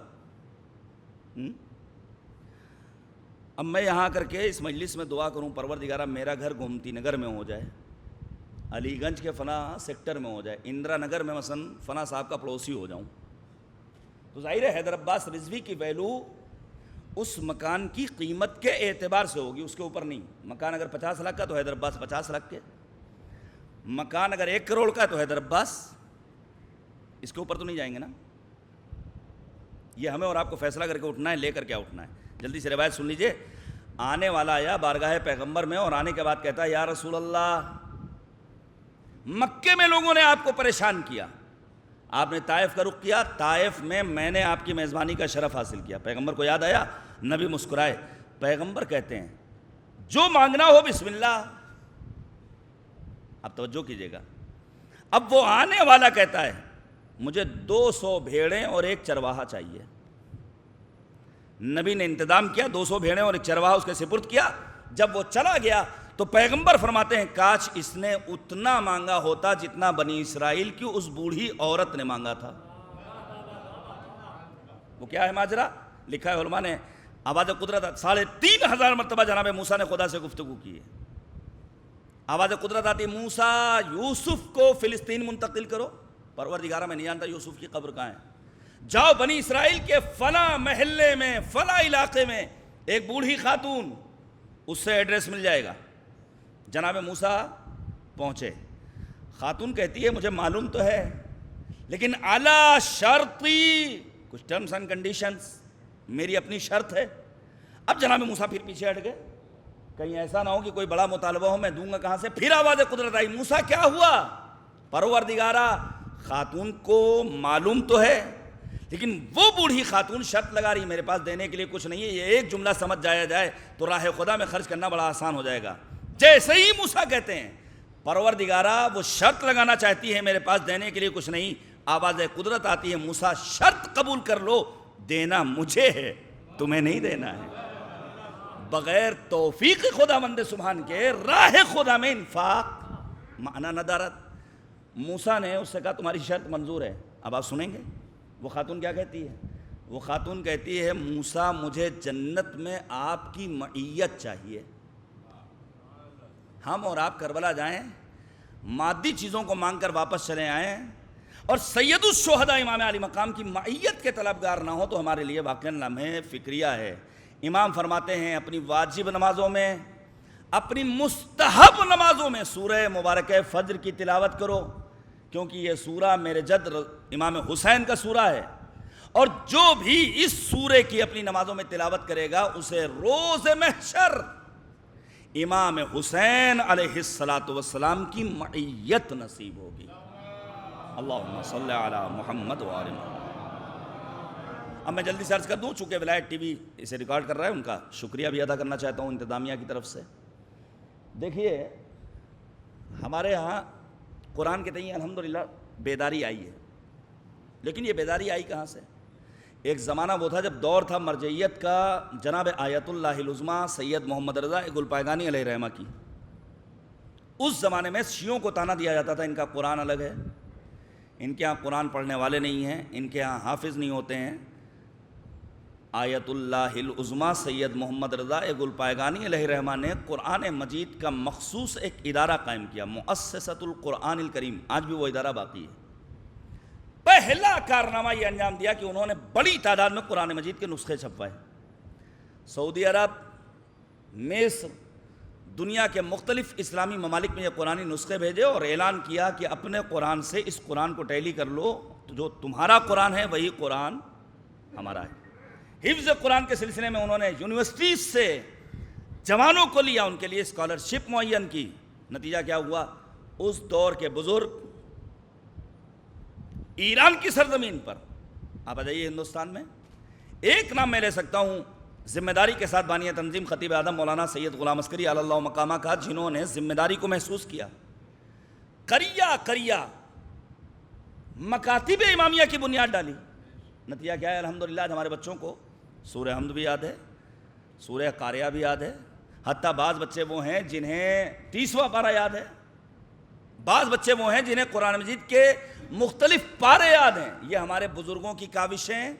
اب میں یہاں کر کے اس مجلس میں دعا کروں پروردگارہ میرا گھر گومتی نگر میں ہو جائے، علی گنج کے فلاں سیکٹر میں ہو جائے، اندرا نگر میں مثلا فلاں صاحب کا پڑوسی ہو جاؤں، تو ظاہر ہے حیدر عباس رضوی کی ویلو اس مکان کی قیمت کے اعتبار سے ہوگی، اس کے اوپر نہیں۔ مکان اگر 50 لاکھ کا تو حیدر عباس 50 لاکھ کے، مکان اگر 1 کروڑ کا تو حیدر عباس اس کے اوپر تو نہیں جائیں گے نا۔ یہ ہمیں اور آپ کو فیصلہ کر کے اٹھنا ہے، لے کر کیا اٹھنا ہے۔ جلدی سے روایت سن لیجئے۔ آنے والا آیا بارگاہ پیغمبر میں، اور آنے کے بعد کہتا ہے یا رسول اللہ، مکے میں لوگوں نے آپ کو پریشان کیا، آپ نے طائف کا رخ کیا، طائف میں نے آپ کی میزبانی کا شرف حاصل کیا۔ پیغمبر کو یاد آیا، نبی مسکرائے۔ پیغمبر کہتے ہیں جو مانگنا ہو بسم اللہ۔ اب توجہ کیجئے گا، اب وہ آنے والا کہتا ہے مجھے 200 بھیڑیں اور 1 چرواہا چاہیے۔ نبی نے انتظام کیا، 200 بھیڑیں اور 1 چرواہا اس کے سپرد کیا۔ جب وہ چلا گیا تو پیغمبر فرماتے ہیں کاش اس نے اتنا مانگا ہوتا جتنا بنی اسرائیل کی اس بوڑھی عورت نے مانگا تھا۔ وہ کیا ہے ماجرا؟ لکھا ہے علماء نے، آواز قدرت 3,500 مرتبہ جناب موسیٰ نے خدا سے گفتگو کی ہے۔ آواز قدرت آتی موسیٰ یوسف کو فلسطین منتقل کرو، پروردگارہ میں نہیں جانتا یوسف کی قبر کہاں ہے، جاؤ بنی اسرائیل کے فلاں محلے میں فلاں علاقے میں ایک بوڑھی خاتون، اس سے ایڈریس مل جائے گا۔ جناب موسیٰ پہنچے، خاتون کہتی ہے مجھے معلوم تو ہے لیکن اعلیٰ شرطی، کچھ ٹرمز اینڈ کنڈیشنز میری اپنی شرط ہے۔ اب جناب موسیٰ پھر پیچھے ہٹ گئے، کہیں ایسا نہ ہو کہ کوئی بڑا مطالبہ ہو، میں دوں گا کہاں سے۔ پھر آواز قدرت آئی موسیٰ کیا ہوا؟ پروردگارہ خاتون کو معلوم تو ہے لیکن وہ بوڑھی خاتون شرط لگا رہی میرے پاس دینے کے لیے کچھ نہیں ہے، یہ ایک جملہ سمجھ جایا جائے تو راہ خدا میں خرچ کرنا بڑا آسان ہو جائے گا۔ جیسے ہی موسیٰ کہتے ہیں پروردگارہ وہ شرط لگانا چاہتی ہے میرے پاس دینے کے لیے کچھ نہیں، آواز قدرت آتی ہے موسیٰ شرط قبول کر لو، دینا مجھے ہے تمہیں نہیں دینا ہے۔ بغیر توفیق خدا مند سبحان کے راہ خدا میں انفاق معنی ندارت۔ موسیٰ نے اس سے کہا تمہاری شرط منظور ہے، اب آپ سنیں گے وہ خاتون کیا کہتی ہے۔ وہ خاتون کہتی ہے موسیٰ مجھے جنت میں آپ کی معیت چاہیے۔ ہم اور آپ کربلا جائیں، مادی چیزوں کو مانگ کر واپس چلے آئیں اور سید الشہداء امام علی مقام کی معیت کے طلبگار نہ ہو تو ہمارے لیے واقعاً لمحے فکریہ ہے۔ امام فرماتے ہیں اپنی واجب نمازوں میں، اپنی مستحب نمازوں میں سورہ مبارکہ فجر کی تلاوت کرو، کیونکہ یہ سورہ میرے جد امام حسین کا سورہ ہے، اور جو بھی اس سورے کی اپنی نمازوں میں تلاوت کرے گا اسے روز محشر امام حسین علیہ السلام کی معیت نصیب ہوگی۔ اللہم صلی علی محمد وآل محمد۔ اب میں جلدی سرچ کر دوں، چونکہ ولایت ٹی وی اسے ریکارڈ کر رہا ہے، ان کا شکریہ بھی ادا کرنا چاہتا ہوں انتظامیہ کی طرف سے۔ دیکھیے ہمارے ہاں قرآن کے تئیں الحمدللہ بیداری آئی ہے، لیکن یہ بیداری آئی کہاں سے؟ ایک زمانہ وہ تھا جب دور تھا مرجعیت کا، جناب آیت اللہ العظمیٰ سید محمد رضا گلپائگانی علیہ رحمہ کی۔ اس زمانے میں شیعوں کو طعنہ دیا جاتا تھا ان کا قرآن الگ ہے، ان کے ہاں قرآن پڑھنے والے نہیں ہیں، ان کے ہاں حافظ نہیں ہوتے ہیں۔ آیت اللہ العظمیٰ سید محمد رضا گلپائگانی علیہ رحمہ نے قرآن مجید کا مخصوص ایک ادارہ قائم کیا، مؤسسۃ القرآن الکریم، آج بھی وہ ادارہ باقی ہے۔ پہلا کارنامہ یہ انجام دیا کہ انہوں نے بڑی تعداد میں قرآن مجید کے نسخے چھپوائے، سعودی عرب، مصر، دنیا کے مختلف اسلامی ممالک میں یہ قرآنی نسخے بھیجے اور اعلان کیا کہ اپنے قرآن سے اس قرآن کو ٹیلی کر لو، جو تمہارا قرآن ہے وہی قرآن ہمارا ہے۔ حفظ قرآن کے سلسلے میں انہوں نے یونیورسٹیز سے جوانوں کو لیا، ان کے لیے اسکالرشپ معین کی۔ نتیجہ کیا ہوا؟ اس دور کے بزرگ ایران کی سرزمین پر، آپ آ جائیے ہندوستان میں، ایک نام میں لے سکتا ہوں ذمہ داری کے ساتھ بانی تنظیم خطیب اعظم مولانا سید غلام عسکری علی اللہ مقامہ کا، جنہوں نے ذمہ داری کو محسوس کیا، قریہ مکاتب امامیہ کی بنیاد ڈالی۔ نتیجہ کیا ہے؟ الحمدللہ آج ہمارے بچوں کو سورہ حمد بھی یاد ہے، سورہ قاریہ بھی یاد ہے، حتیٰ بعض بچے وہ ہیں جنہیں 30واں پارہ یاد ہے، بعض بچے وہ ہیں جنہیں قرآن مجید کے مختلف پارے یاد ہیں۔ یہ ہمارے بزرگوں کی کاوشیں،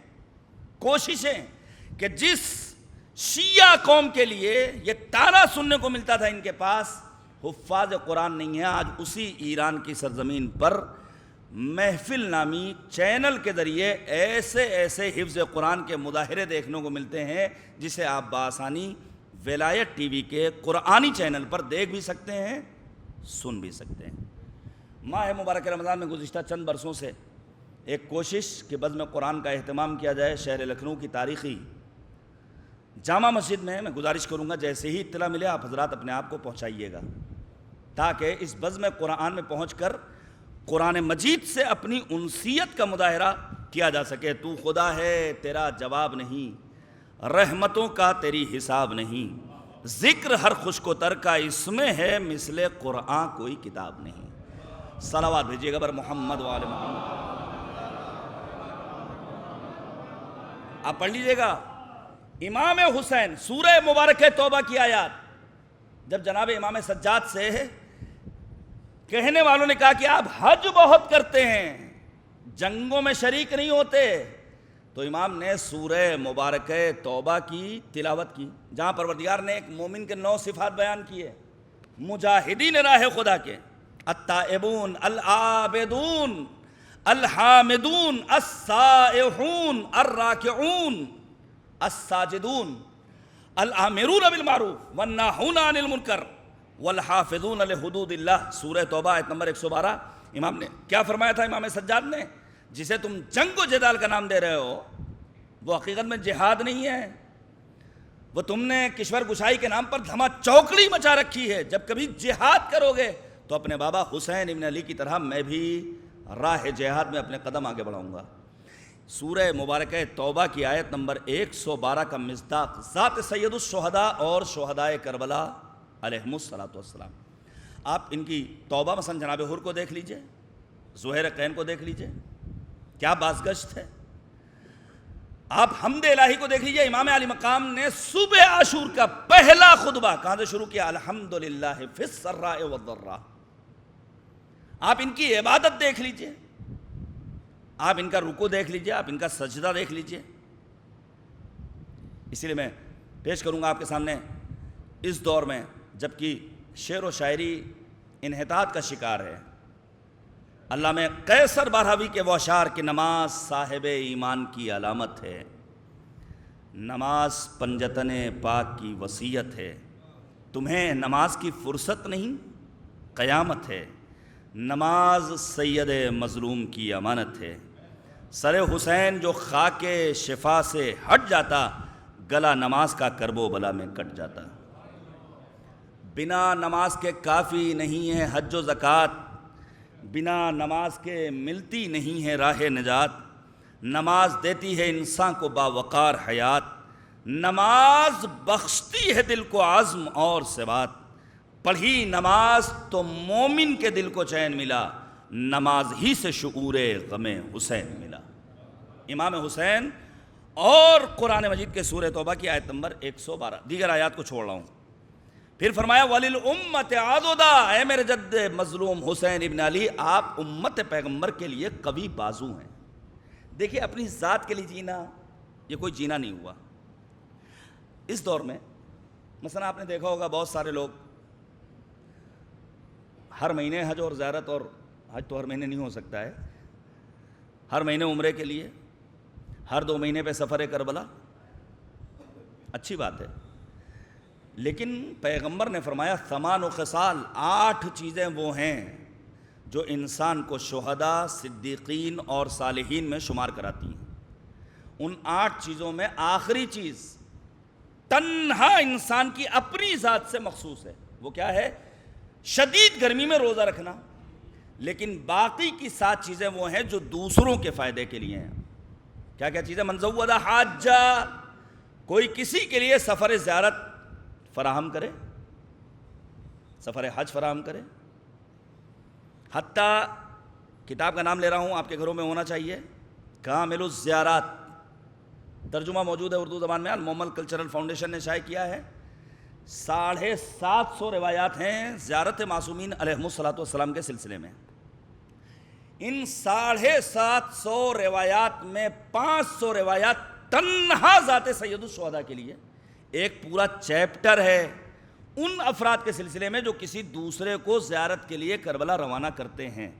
کوششیں، کہ جس شیعہ قوم کے لیے یہ تارہ سننے کو ملتا تھا ان کے پاس حفاظ قرآن نہیں ہے، آج اسی ایران کی سرزمین پر محفل نامی چینل کے ذریعے ایسے حفظ قرآن کے مظاہرے دیکھنے کو ملتے ہیں جسے آپ بآسانی ولایت ٹی وی کے قرآنی چینل پر دیکھ بھی سکتے ہیں، سن بھی سکتے ہیں۔ ماہ مبارک رمضان میں گزشتہ چند برسوں سے ایک کوشش کہ بزم قرآن کا اہتمام کیا جائے شہر لکھنؤ کی تاریخی جامع مسجد میں۔ میں گزارش کروں گا جیسے ہی اطلاع ملے آپ حضرات اپنے آپ کو پہنچائیے گا، تاکہ اس بزم قرآن میں پہنچ کر قرآن مجید سے اپنی انسیت کا مظاہرہ کیا جا سکے۔ تو خدا ہے تیرا جواب نہیں، رحمتوں کا تیری حساب نہیں، ذکر ہر خوش کو تر کا اس میں ہے، مثل قرآن کوئی کتاب نہیں۔ صلوات بھیجیے گا بر محمد وآل محمد۔ آپ پڑھ لیجئے گا امام حسین سورہ مبارک توبہ کی آیات، جب جناب امام سجاد سے کہنے والوں نے کہا کہ آپ حج بہت کرتے ہیں، جنگوں میں شریک نہیں ہوتے، تو امام نے سورہ مبارک توبہ کی تلاوت کی، جہاں پروردگار نے ایک مومن کے 9 صفات بیان کیے، مجاہدین راہ خدا کے، التائبون، العابدون، الحامدون، السائحون، الراکعون، الساجدون، الآمرون بالمعروف والناہون عن المنکر والحافظون لحدود اللہ۔ سورہ توبہ آیت نمبر 112۔ امام نے کیا فرمایا تھا؟ امام سجاد نے، جسے تم جنگ و جدال کا نام دے رہے ہو وہ حقیقت میں جہاد نہیں ہے، وہ تم نے کشور گشائی کے نام پر دھما چوکڑی مچا رکھی ہے۔ جب کبھی جہاد کرو گے تو اپنے بابا حسین ابن علی کی طرح میں بھی راہ جہاد میں اپنے قدم آگے بڑھاؤں گا۔ سورہ مبارکہ توبہ کی آیت نمبر 112 کا مصداق ذات سید الشہداء اور شہدائے کربلا علیہم السلام۔ آپ ان کی توبہ مثلا جناب حر کو دیکھ لیجئے، زہیر قین کو دیکھ لیجئے، کیا بازگشت ہے۔ آپ حمد الہی کو دیکھ لیجئے، امام علی مقام نے صبح عاشور کا پہلا خطبہ کہاں سے شروع کیا؟ الحمدللہ فی السراء والضراء۔ آپ ان کی عبادت دیکھ لیجئے، آپ ان کا رکوع دیکھ لیجئے، آپ ان کا سجدہ دیکھ لیجئے۔ اسی لیے میں پیش کروں گا آپ کے سامنے اس دور میں جبکہ شعر و شاعری انحطاط کا شکار ہے، علامہ قیصر بارہوی کے وہ اشعار کہ نماز صاحب ایمان کی علامت ہے، نماز پنجتن پاک کی وصیت ہے، تمہیں نماز کی فرصت نہیں قیامت ہے، نماز سید مظلوم کی امانت ہے، سر حسین جو خاک شفا سے ہٹ جاتا، گلا نماز کا کرب و بلا میں کٹ جاتا۔ بنا نماز کے کافی نہیں ہے حج و زکوٰۃ، بنا نماز کے ملتی نہیں ہے راہ نجات، نماز دیتی ہے انسان کو باوقار حیات، نماز بخشتی ہے دل کو عزم اور ثبات، پڑھی نماز تو مومن کے دل کو چین ملا، نماز ہی سے شعور غم حسین ملا۔ امام حسین اور قرآن مجید کے سورہ توبہ کی آیت نمبر 112، دیگر آیات کو چھوڑ رہا ہوں۔ پھر فرمایا وَلِلْأُمَّةِ عَضُدًا، اے میرے جد مظلوم حسین ابن علی، آپ امت پیغمبر کے لیے قوی بازو ہیں۔ دیکھیے اپنی ذات کے لیے جینا یہ کوئی جینا نہیں ہوا۔ اس دور میں مثلا آپ نے دیکھا ہوگا بہت سارے لوگ ہر مہینے حج اور زیارت، اور حج تو ہر مہینے نہیں ہو سکتا ہے، ہر مہینے عمرے کے لیے، ہر 2 مہینے پہ سفر کربلا، اچھی بات ہے، لیکن پیغمبر نے فرمایا 8 خصال، 8 چیزیں وہ ہیں جو انسان کو شہداء، صدیقین اور صالحین میں شمار کراتی ہیں۔ ان 8 چیزوں میں آخری چیز تنہا انسان کی اپنی ذات سے مخصوص ہے، وہ کیا ہے؟ شدید گرمی میں روزہ رکھنا، لیکن باقی کی 7 چیزیں وہ ہیں جو دوسروں کے فائدے کے لیے ہیں۔ کیا کیا چیزیں؟ من زود حاجہ، کوئی کسی کے لیے سفر زیارت فراہم کرے، سفر حج فراہم کرے، حتیٰ کتاب کا نام لے رہا ہوں، آپ کے گھروں میں ہونا چاہیے، کامل الزیارات، ترجمہ موجود ہے اردو زبان میں، المومل کلچرل فاؤنڈیشن نے شائع کیا ہے۔ 750 روایات ہیں زیارت معصومین علیہم الصلوۃ والسلام کے سلسلے میں۔ ان 750 روایات میں 500 روایات تنہا ذات سید الشہداء کے لیے، ایک پورا چیپٹر ہے ان افراد کے سلسلے میں جو کسی دوسرے کو زیارت کے لیے کربلا روانہ کرتے ہیں۔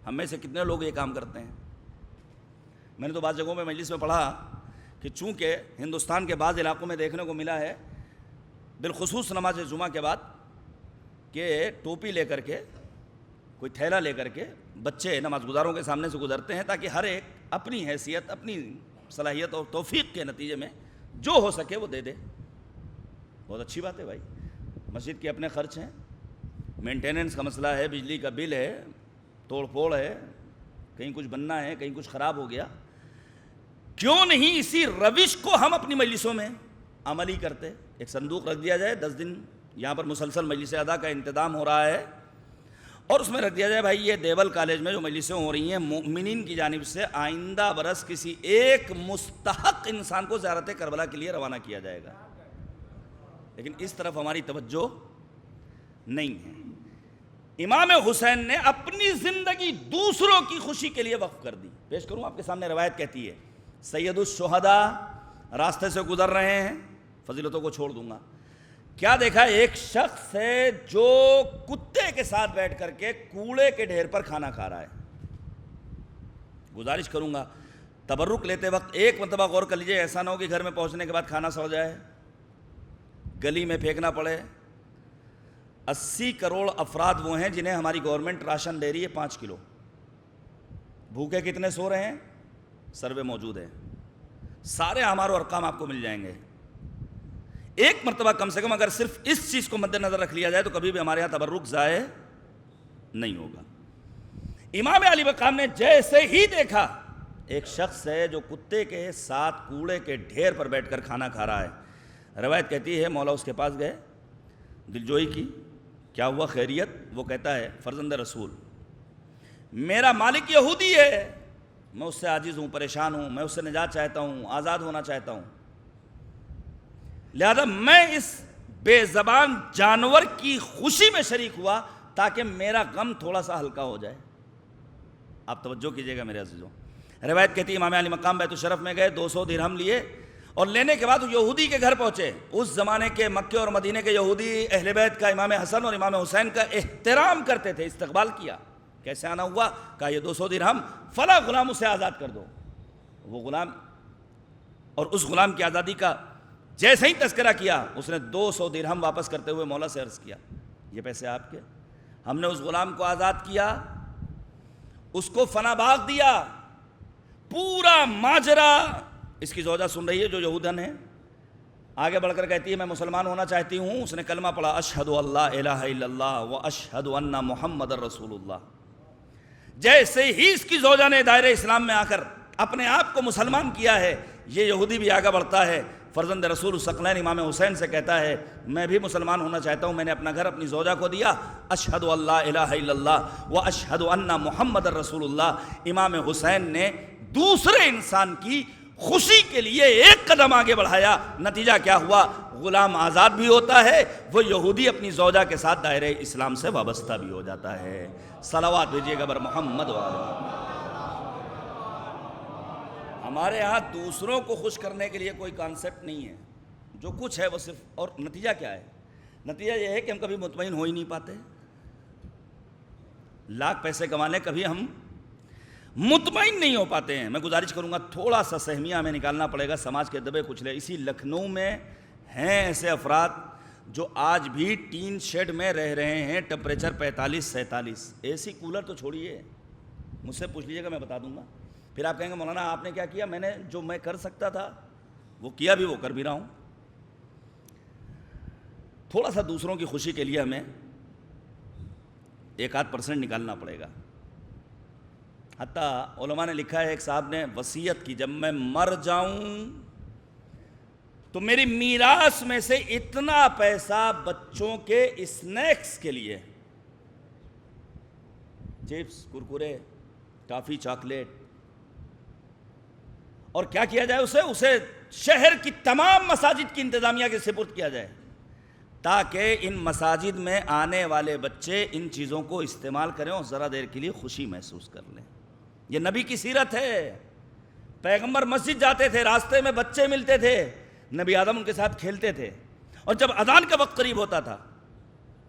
ہم میں سے کتنے لوگ یہ کام کرتے ہیں؟ میں نے تو بعض جگہوں میں مجلس میں پڑھا کہ چونکہ ہندوستان کے بعض علاقوں میں دیکھنے کو ملا ہے، بالخصوص نماز جمعہ کے بعد، کہ ٹوپی لے کر کے، کوئی تھیلا لے کر کے بچے نماز گزاروں کے سامنے سے گزرتے ہیں تاکہ ہر ایک اپنی حیثیت، اپنی صلاحیت اور توفیق کے نتیجے میں جو ہو سکے وہ دے دے۔ بہت اچھی بات ہے بھائی، مسجد کے اپنے خرچ ہیں، مینٹیننس کا مسئلہ ہے، بجلی کا بل ہے، توڑ پھوڑ ہے، کہیں کچھ بننا ہے، کہیں کچھ خراب ہو گیا، کیوں نہیں اسی روش کو ہم اپنی مجلسوں میں عملی کرتے؟ ایک صندوق رکھ دیا جائے، 10 دن یہاں پر مسلسل مجلس ادا کا انتظام ہو رہا ہے، اور اس میں رکھ دیا جائے بھائی یہ دیول کالج میں جو مجلسیں ہو رہی ہیں مومنین کی جانب سے آئندہ برس کسی ایک مستحق انسان کو زیارت کربلا کے لیے روانہ کیا جائے گا۔ لیکن اس طرف ہماری توجہ نہیں ہے۔ امام حسین نے اپنی زندگی دوسروں کی خوشی کے لیے وقف کر دی۔ پیش کروں آپ کے سامنے، روایت کہتی ہے سید الشہداء راستے سے گزر رہے ہیں، فضیلتوں کو چھوڑ دوں گا، کیا دیکھا؟ ایک شخص ہے جو کتے کے ساتھ بیٹھ کر کے کوڑے کے ڈھیر پر کھانا کھا رہا ہے۔ گزارش کروں گا تبرک لیتے وقت ایک مرتبہ غور کر لیجئے، ایسا نہ ہو کہ گھر میں پہنچنے کے بعد کھانا سڑ جائے، گلی میں پھینکنا پڑے۔ 80 کروڑ افراد وہ ہیں جنہیں ہماری گورنمنٹ راشن دے رہی ہے 5 کلو۔ بھوکے کتنے سو رہے ہیں؟ سروے موجود ہے، سارے اعمار و ارقام آپ کو مل جائیں گے۔ ایک مرتبہ کم سے کم اگر صرف اس چیز کو مد نظر رکھ لیا جائے تو کبھی بھی ہمارے یہاں تبرک ضائع نہیں ہوگا۔ امام علی مقام نے جیسے ہی دیکھا ایک شخص ہے جو کتے کے ساتھ کوڑے کے ڈھیر پر بیٹھ کر کھانا کھا رہا ہے، روایت کہتی ہے مولا اس کے پاس گئے، دلجوئی کی، کیا ہوا خیریت؟ وہ کہتا ہے فرزند رسول، میرا مالک یہودی ہے، میں اس سے عاجز ہوں، پریشان ہوں، میں اس سے نجات چاہتا ہوں، آزاد ہونا چاہتا ہوں، لہذا میں اس بے زبان جانور کی خوشی میں شریک ہوا تاکہ میرا غم تھوڑا سا ہلکا ہو جائے۔ آپ توجہ کیجئے گا میرے عزیزوں، روایت کہتی ہے امام علی مقام بیت الشرف میں گئے، 200 درہم لیے، اور لینے کے بعد یہودی کے گھر پہنچے۔ اس زمانے کے مکے اور مدینے کے یہودی اہل بیت کا، امام حسن اور امام حسین کا احترام کرتے تھے، استقبال کیا۔ کیسے آنا ہوا؟ کہا یہ 200 درہم فلاں غلام اسے آزاد کر دو۔ وہ غلام، اور اس غلام کی آزادی کا جیسے ہی تذکرہ کیا، اس نے 200 درہم واپس کرتے ہوئے مولا سے عرض کیا یہ پیسے آپ کے، ہم نے اس غلام کو آزاد کیا، اس کو فنا باغ دیا۔ پورا ماجرا اس کی زوجہ سن رہی ہے جو یہودن ہے، آگے بڑھ کر کہتی ہے میں مسلمان ہونا چاہتی ہوں۔ اس نے کلمہ پڑھا، اشہد اللہ الہ الا اللہ و اشہد ان محمد رسول اللہ۔ جیسے ہی اس کی زوجہ نے دائرہ اسلام میں آ کر اپنے آپ کو مسلمان کیا ہے. یہ یہودی بھی آگے بڑھتا ہے, فرزند رسول ثقلین امام حسین سے کہتا ہے میں بھی مسلمان ہونا چاہتا ہوں, میں نے اپنا گھر اپنی زوجہ کو دیا, اشہد ان لا الہ الا اللہ و اشہد ان محمد رسول اللہ. امام حسین نے دوسرے انسان کی خوشی کے لیے ایک قدم آگے بڑھایا, نتیجہ کیا ہوا؟ غلام آزاد بھی ہوتا ہے, وہ یہودی اپنی زوجہ کے ساتھ دائرہ اسلام سے وابستہ بھی ہو جاتا ہے. صلوات بھیجیے گا بر محمد و آل محمد. ہمارے ہاں دوسروں کو خوش کرنے کے لیے کوئی کانسیپٹ نہیں ہے, جو کچھ ہے وہ صرف, اور نتیجہ کیا ہے؟ نتیجہ یہ ہے کہ ہم کبھی مطمئن ہو ہی نہیں پاتے. لاکھ پیسے کمانے کبھی ہم مطمئن نہیں ہو پاتے ہیں. میں گزارش کروں گا تھوڑا سا سہمیہ ہمیں نکالنا پڑے گا سماج کے دبے کچلے. اسی لکھنؤ میں ہیں ایسے افراد جو آج بھی ٹین شیڈ میں رہ رہے ہیں, ٹمپریچر 45-47, اے سی کولر تو چھوڑیے, مجھ سے پوچھ لیجیے گا میں بتا دوں گا. پھر آپ کہیں گے مولانا آپ نے کیا کیا؟ میں نے جو میں کر سکتا تھا وہ کیا بھی, وہ کر بھی رہا ہوں. تھوڑا سا دوسروں کی خوشی کے لیے ہمیں 1-8% نکالنا پڑے گا. حتیٰ علماء نے لکھا ہے, ایک صاحب نے وصیت کی, جب میں مر جاؤں تو میری میراث میں سے اتنا پیسہ بچوں کے اسنیکس کے لیے, چپس, کرکرے, ٹافی, چاکلیٹ, اور کیا کیا جائے اسے شہر کی تمام مساجد کی انتظامیہ کے سپرد کیا جائے, تاکہ ان مساجد میں آنے والے بچے ان چیزوں کو استعمال کریں اور ذرا دیر کے لیے خوشی محسوس کر لیں. یہ نبی کی سیرت ہے. پیغمبر مسجد جاتے تھے, راستے میں بچے ملتے تھے, نبی آدم ان کے ساتھ کھیلتے تھے, اور جب اذان کا وقت قریب ہوتا تھا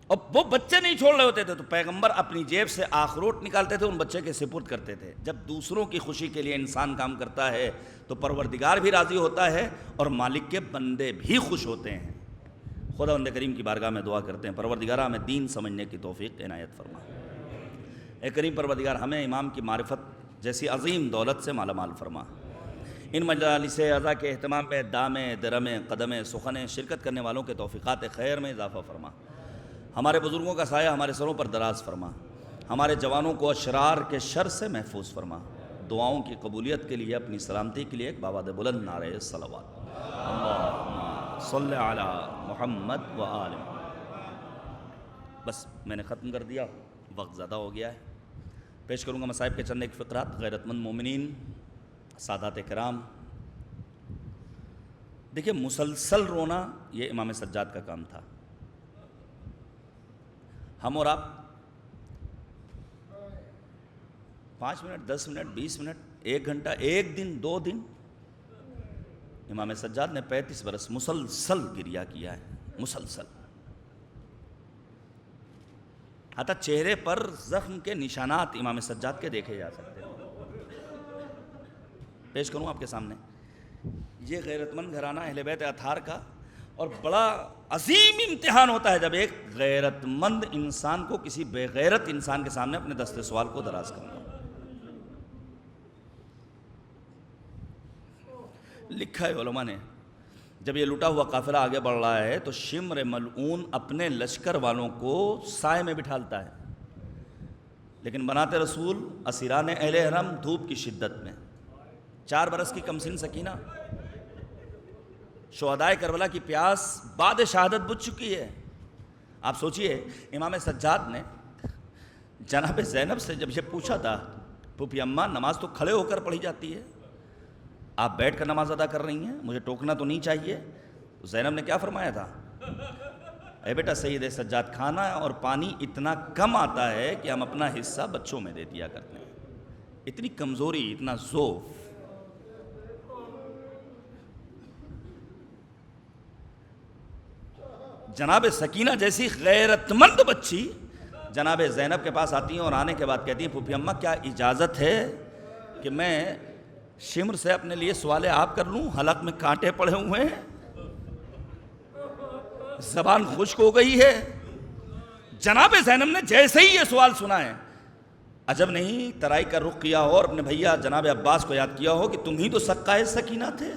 اور وہ بچے نہیں چھوڑ رہے ہوتے تھے تو پیغمبر اپنی جیب سے آخروٹ نکالتے تھے, ان بچے کے سپرد کرتے تھے. جب دوسروں کی خوشی کے لیے انسان کام کرتا ہے تو پروردگار بھی راضی ہوتا ہے اور مالک کے بندے بھی خوش ہوتے ہیں. خداوند کریم کی بارگاہ میں دعا کرتے ہیں, پروردگار ہمیں دین سمجھنے کی توفیق عنایت فرما. اے کریم پروردگار, ہمیں امام کی معرفت جیسی عظیم دولت سے مالا مال فرما. ان مجالس عزا کے اہتمام میں دامے, درمے, قدمے, سخنیں شرکت کرنے والوں کے توفیقات خیر میں اضافہ فرما. ہمارے بزرگوں کا سایہ ہمارے سروں پر دراز فرما. ہمارے جوانوں کو اشرار کے شر سے محفوظ فرما. دعاؤں کی قبولیت کے لیے, اپنی سلامتی کے لیے ایک باباد بلند نعرہ صلوات. اللہم صلی علی محمد و آل محمد. بس میں نے ختم کر دیا, وقت زیادہ ہو گیا ہے. پیش کروں گا مصائب کے چند ایک فقرات. غیرت مند مومنین, سادات کرام, دیکھیں مسلسل رونا یہ امام سجاد کا کام تھا. ہم اور آپ 5 منٹ, 10 منٹ, 20 منٹ, 1 گھنٹہ, 1 دن, 2 دن, امام سجاد نے 35 برس مسلسل گریہ کیا ہے, مسلسل. حتیٰ چہرے پر زخم کے نشانات امام سجاد کے دیکھے جا سکتے ہیں. پیش کروں آپ کے سامنے یہ غیرت مند گھرانہ اہل بیت اطہار کا, اور بڑا عظیم امتحان ہوتا ہے جب ایک غیرت مند انسان کو کسی بے غیرت انسان کے سامنے اپنے دست سوال کو دراز کرنا. لکھا ہے علماء نے, جب یہ لٹا ہوا قافلہ آگے بڑھ رہا ہے تو شمر ملعون اپنے لشکر والوں کو سائے میں بٹھالتا ہے, لیکن بناتے رسول اسیران اہل حرم دھوپ کی شدت میں. 4 برس کی کمسن سکینہ, شہدائے کربلا کی پیاس بعد شہادت بجھ چکی ہے. آپ سوچئے امام سجاد نے جناب زینب سے جب یہ پوچھا تھا, پھوپھی اماں نماز تو کھڑے ہو کر پڑھی جاتی ہے, آپ بیٹھ کر نماز ادا کر رہی ہیں, مجھے ٹوکنا تو نہیں چاہیے. تو زینب نے کیا فرمایا تھا؟ اے بیٹا سید سجاد, کھانا اور پانی اتنا کم آتا ہے کہ ہم اپنا حصہ بچوں میں دے دیا کرتے ہیں. اتنی کمزوری, اتنا ضعف. جناب سکینہ جیسی غیرت مند بچی جناب زینب کے پاس آتی ہیں اور آنے کے بعد کہتی ہیں, پھوپھی اماں کیا اجازت ہے کہ میں شمر سے اپنے لیے سوال آپ کر لوں؟ حلق میں کانٹے پڑے ہوئے ہیں, زبان خشک ہو گئی ہے. جناب زینب نے جیسے ہی یہ سوال سنا ہے, عجب نہیں ترائی کا رخ کیا ہو اور اپنے بھیا جناب عباس کو یاد کیا ہو کہ تم ہی تو سقائے سکینہ تھے.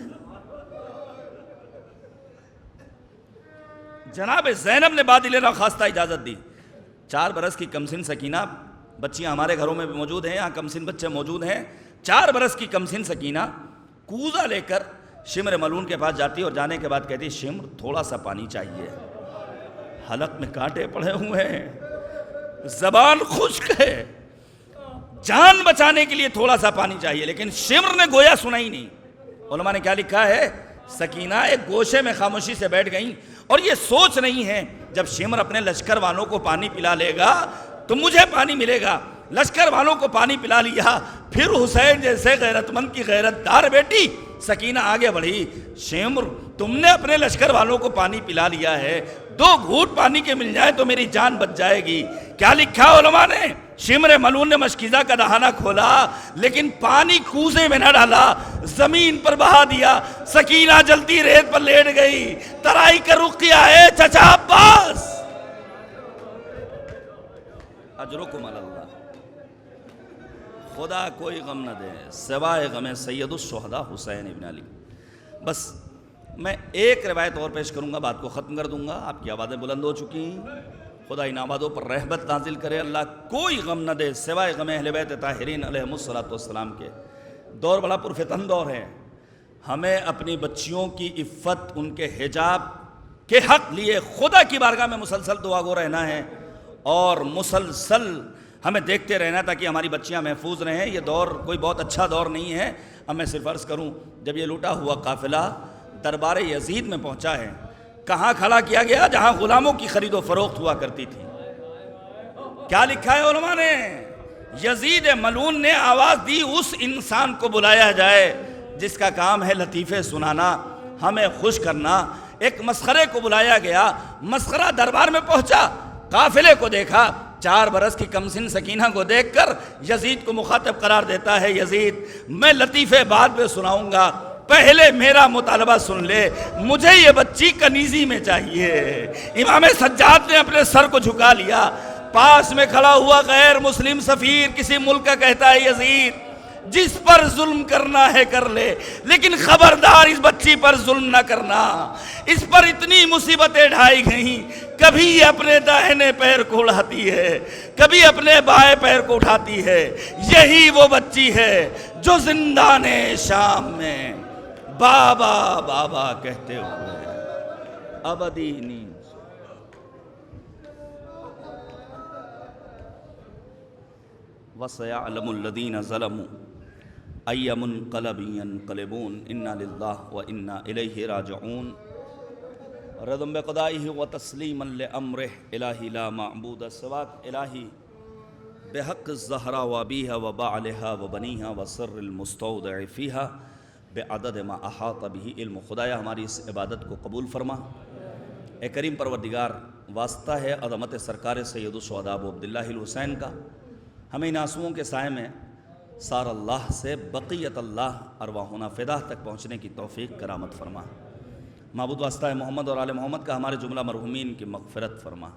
جناب زینب نے بادل ناخواستہ اجازت دی. 4 برس کی کمسن سکینہ, بچیاں ہمارے گھروں میں بھی موجود ہیں, یہاں کمسن بچے موجود ہیں. 4 برس کی کمسن سکینہ کوزہ لے کر شمر ملعون کے پاس جاتی اور جانے کے بعد کہتی شمر تھوڑا سا پانی چاہیے، حلق میں کانٹے پڑے ہوئے ہیں، زبان خشک ہے، جان بچانے کے لیے تھوڑا سا پانی چاہیے، لیکن شمر نے گویا سنا ہی نہیں۔ علماء نے کیا لکھا ہے، سکینہ ایک گوشے میں خاموشی سے بیٹھ گئیں اور یہ سوچ نہیں ہے جب شمر اپنے لشکر والوں کو پانی پلا لے گا تو مجھے پانی ملے گا۔ لشکر والوں کو پانی پلا لیا، پھر حسین جیسے غیرت مند کی غیرت دار بیٹی سکینہ آگے بڑھی، شمر تم نے اپنے لشکر والوں کو پانی پلا لیا ہے، 2 گھونٹ پانی کے مل جائے تو میری جان بچ جائے گی۔ کیا لکھا علماء نے، شمر ملعون نے مشکیزہ کا دہانہ کھولا لیکن پانی کوزے میں نہ ڈالا، زمین پر بہا دیا۔ سکینہ جلتی ریت پر لیٹ گئی، ترائی کا رخ کیا ہے چچا عباس، اجرکم علی اللہ، خدا کوئی غم نہ دے سوائے غم سید الشہداء حسین ابن علی۔ بس میں ایک روایت اور پیش کروں گا، بات کو ختم کر دوں گا، آپ کی آوازیں بلند ہو چکی ہیں۔ خدا ان آبادوں پر رحمت نازل کرے، اللہ کوئی غم نہ دے سوائے غم اہل بیت طاہرین علیہم السلام کے۔ دور بڑا پرفتن دور ہے، ہمیں اپنی بچیوں کی عفت، ان کے حجاب کے حق لیے خدا کی بارگاہ میں مسلسل دعا گو رہنا ہے اور مسلسل ہمیں دیکھتے رہنا تاکہ ہماری بچیاں محفوظ رہیں۔ یہ دور کوئی بہت اچھا دور نہیں ہے۔ اب میں صرف عرض کروں، جب یہ لوٹا ہوا قافلہ دربار یزید میں پہنچا ہے، کہاں کھڑا کیا گیا؟ جہاں غلاموں کی خرید و فروخت ہوا کرتی تھی۔ کیا لکھا ہے علماء نے؟ یزید ملعون نے آواز دی اس انسان کو بلایا جائے جس کا کام ہے لطیفے سنانا، ہمیں خوش کرنا۔ ایک مسخرے کو بلایا گیا، مسخرہ دربار میں پہنچا، قافلے کو دیکھا، 4 برس کی کمسن سکینہ کو دیکھ کر یزید کو مخاطب قرار دیتا ہے، یزید میں لطیفے بعد میں سناؤں گا، پہلے میرا مطالبہ سن لے، مجھے یہ بچی کنیزی میں چاہیے۔ امام سجاد نے اپنے سر کو جھکا لیا، پاس میں کھڑا ہوا غیر مسلم سفیر کسی ملک کا کہتا ہے یزید جس پر ظلم کرنا ہے کر لے، لیکن خبردار اس بچی پر ظلم نہ کرنا، اس پر اتنی مصیبتیں ڈھائی گئیں، کبھی یہ اپنے داہنے پیر کو اڑاتی ہے، کبھی اپنے بائیں پیر کو اٹھاتی ہے، یہی وہ بچی ہے جو زندان شام میں بابا بابا کہتے ہوئے ابدی نیند۔ وَسَيَعْلَمُ الَّذِينَ ظَلَمُوا أَيَّ مُنْقَلَبٍ يَنْقَلِبُونَ إِنَّا لِلَّهِ وَإِنَّا إِلَيْهِ رَاجِعُونَ رضا بقضائه وتسلیما لأمره الہی لا معبود سواک الہی بحق الزہرا وابیہا وبعلہا وبنیہا وسر المستودع فیہا بعدد ما احاط به علم۔ خدایا ہماری اس عبادت کو قبول فرما۔ اے کریم پروردگار، واسطہ ہے عظمت سرکار سید الشہداء ابو عبداللہ الحسین کا، ہمیں ان آنسوؤں کے سائے میں سار اللہ سے بقیت اللہ ارواحنا فدا تک پہنچنے کی توفیق کرامت فرما۔ معبود واسطہ محمد اور آل محمد کا ہمارے جملہ مرحومین کی مغفرت فرما۔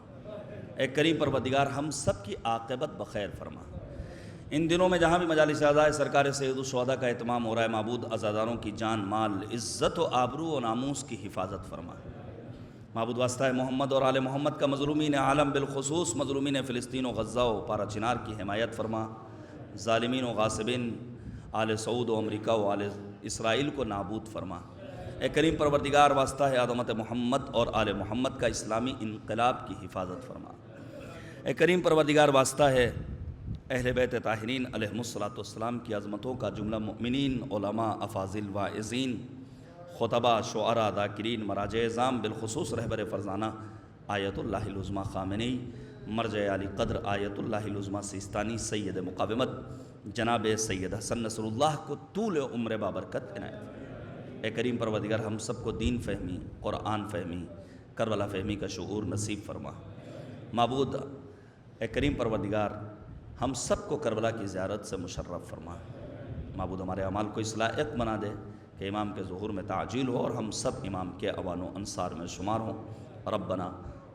اے کریم پروردگار، ہم سب کی عاقبت بخیر فرما۔ ان دنوں میں جہاں بھی مجالس اعضاء سرکار سید الشہداء کا اہتمام ہو رہا ہے، معبود عزاداروں کی جان، مال، عزت و آبرو و ناموس کی حفاظت فرما۔ معبود واسطہ محمد اور آل محمد کا مظلومین عالم بالخصوص مظلومین فلسطین و غزہ و پارا چنار کی حمایت فرما۔ ظالمین و غاصبین آل سعود و امریکہ و آل اسرائیل کو نابود فرما۔ اے کریم پروردگار، واسطہ ہے عظمت محمد اور آل محمد کا اسلامی انقلاب کی حفاظت فرما۔ اے کریم پروردگار، واسطہ ہے اہل بیت طاہرین علیہم السلام کی عظمتوں کا جملہ مؤمنین، علماء، افاضل، واعظین، خطبہ، شعراء، ذاکرین، مراجع اعظام، بالخصوص رہبر فرزانہ آیت اللہ العظمیٰ خامنئی، مرجع علی قدر آیت اللہ العظمیٰ سیستانی، سید مقاومت جناب سید حسن نصر اللہ کو طول عمر بابرکت عنایت۔ اے کریم پروردگار، ہم سب کو دین فہمی، قرآن فہمی، کربلا فہمی کا شعور نصیب فرما۔ معبود اے کریم پروردگار، ہم سب کو کربلا کی زیارت سے مشرف فرما۔ معبود ہمارے اعمال کو اس لائق بنا دے کہ امام کے ظہور میں تعجیل ہو اور ہم سب امام کے اوان و انصار میں شمار ہوں۔ ربنا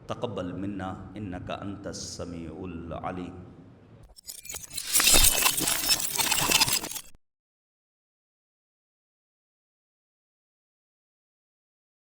تقبل منا انک انت السمیع العلیم۔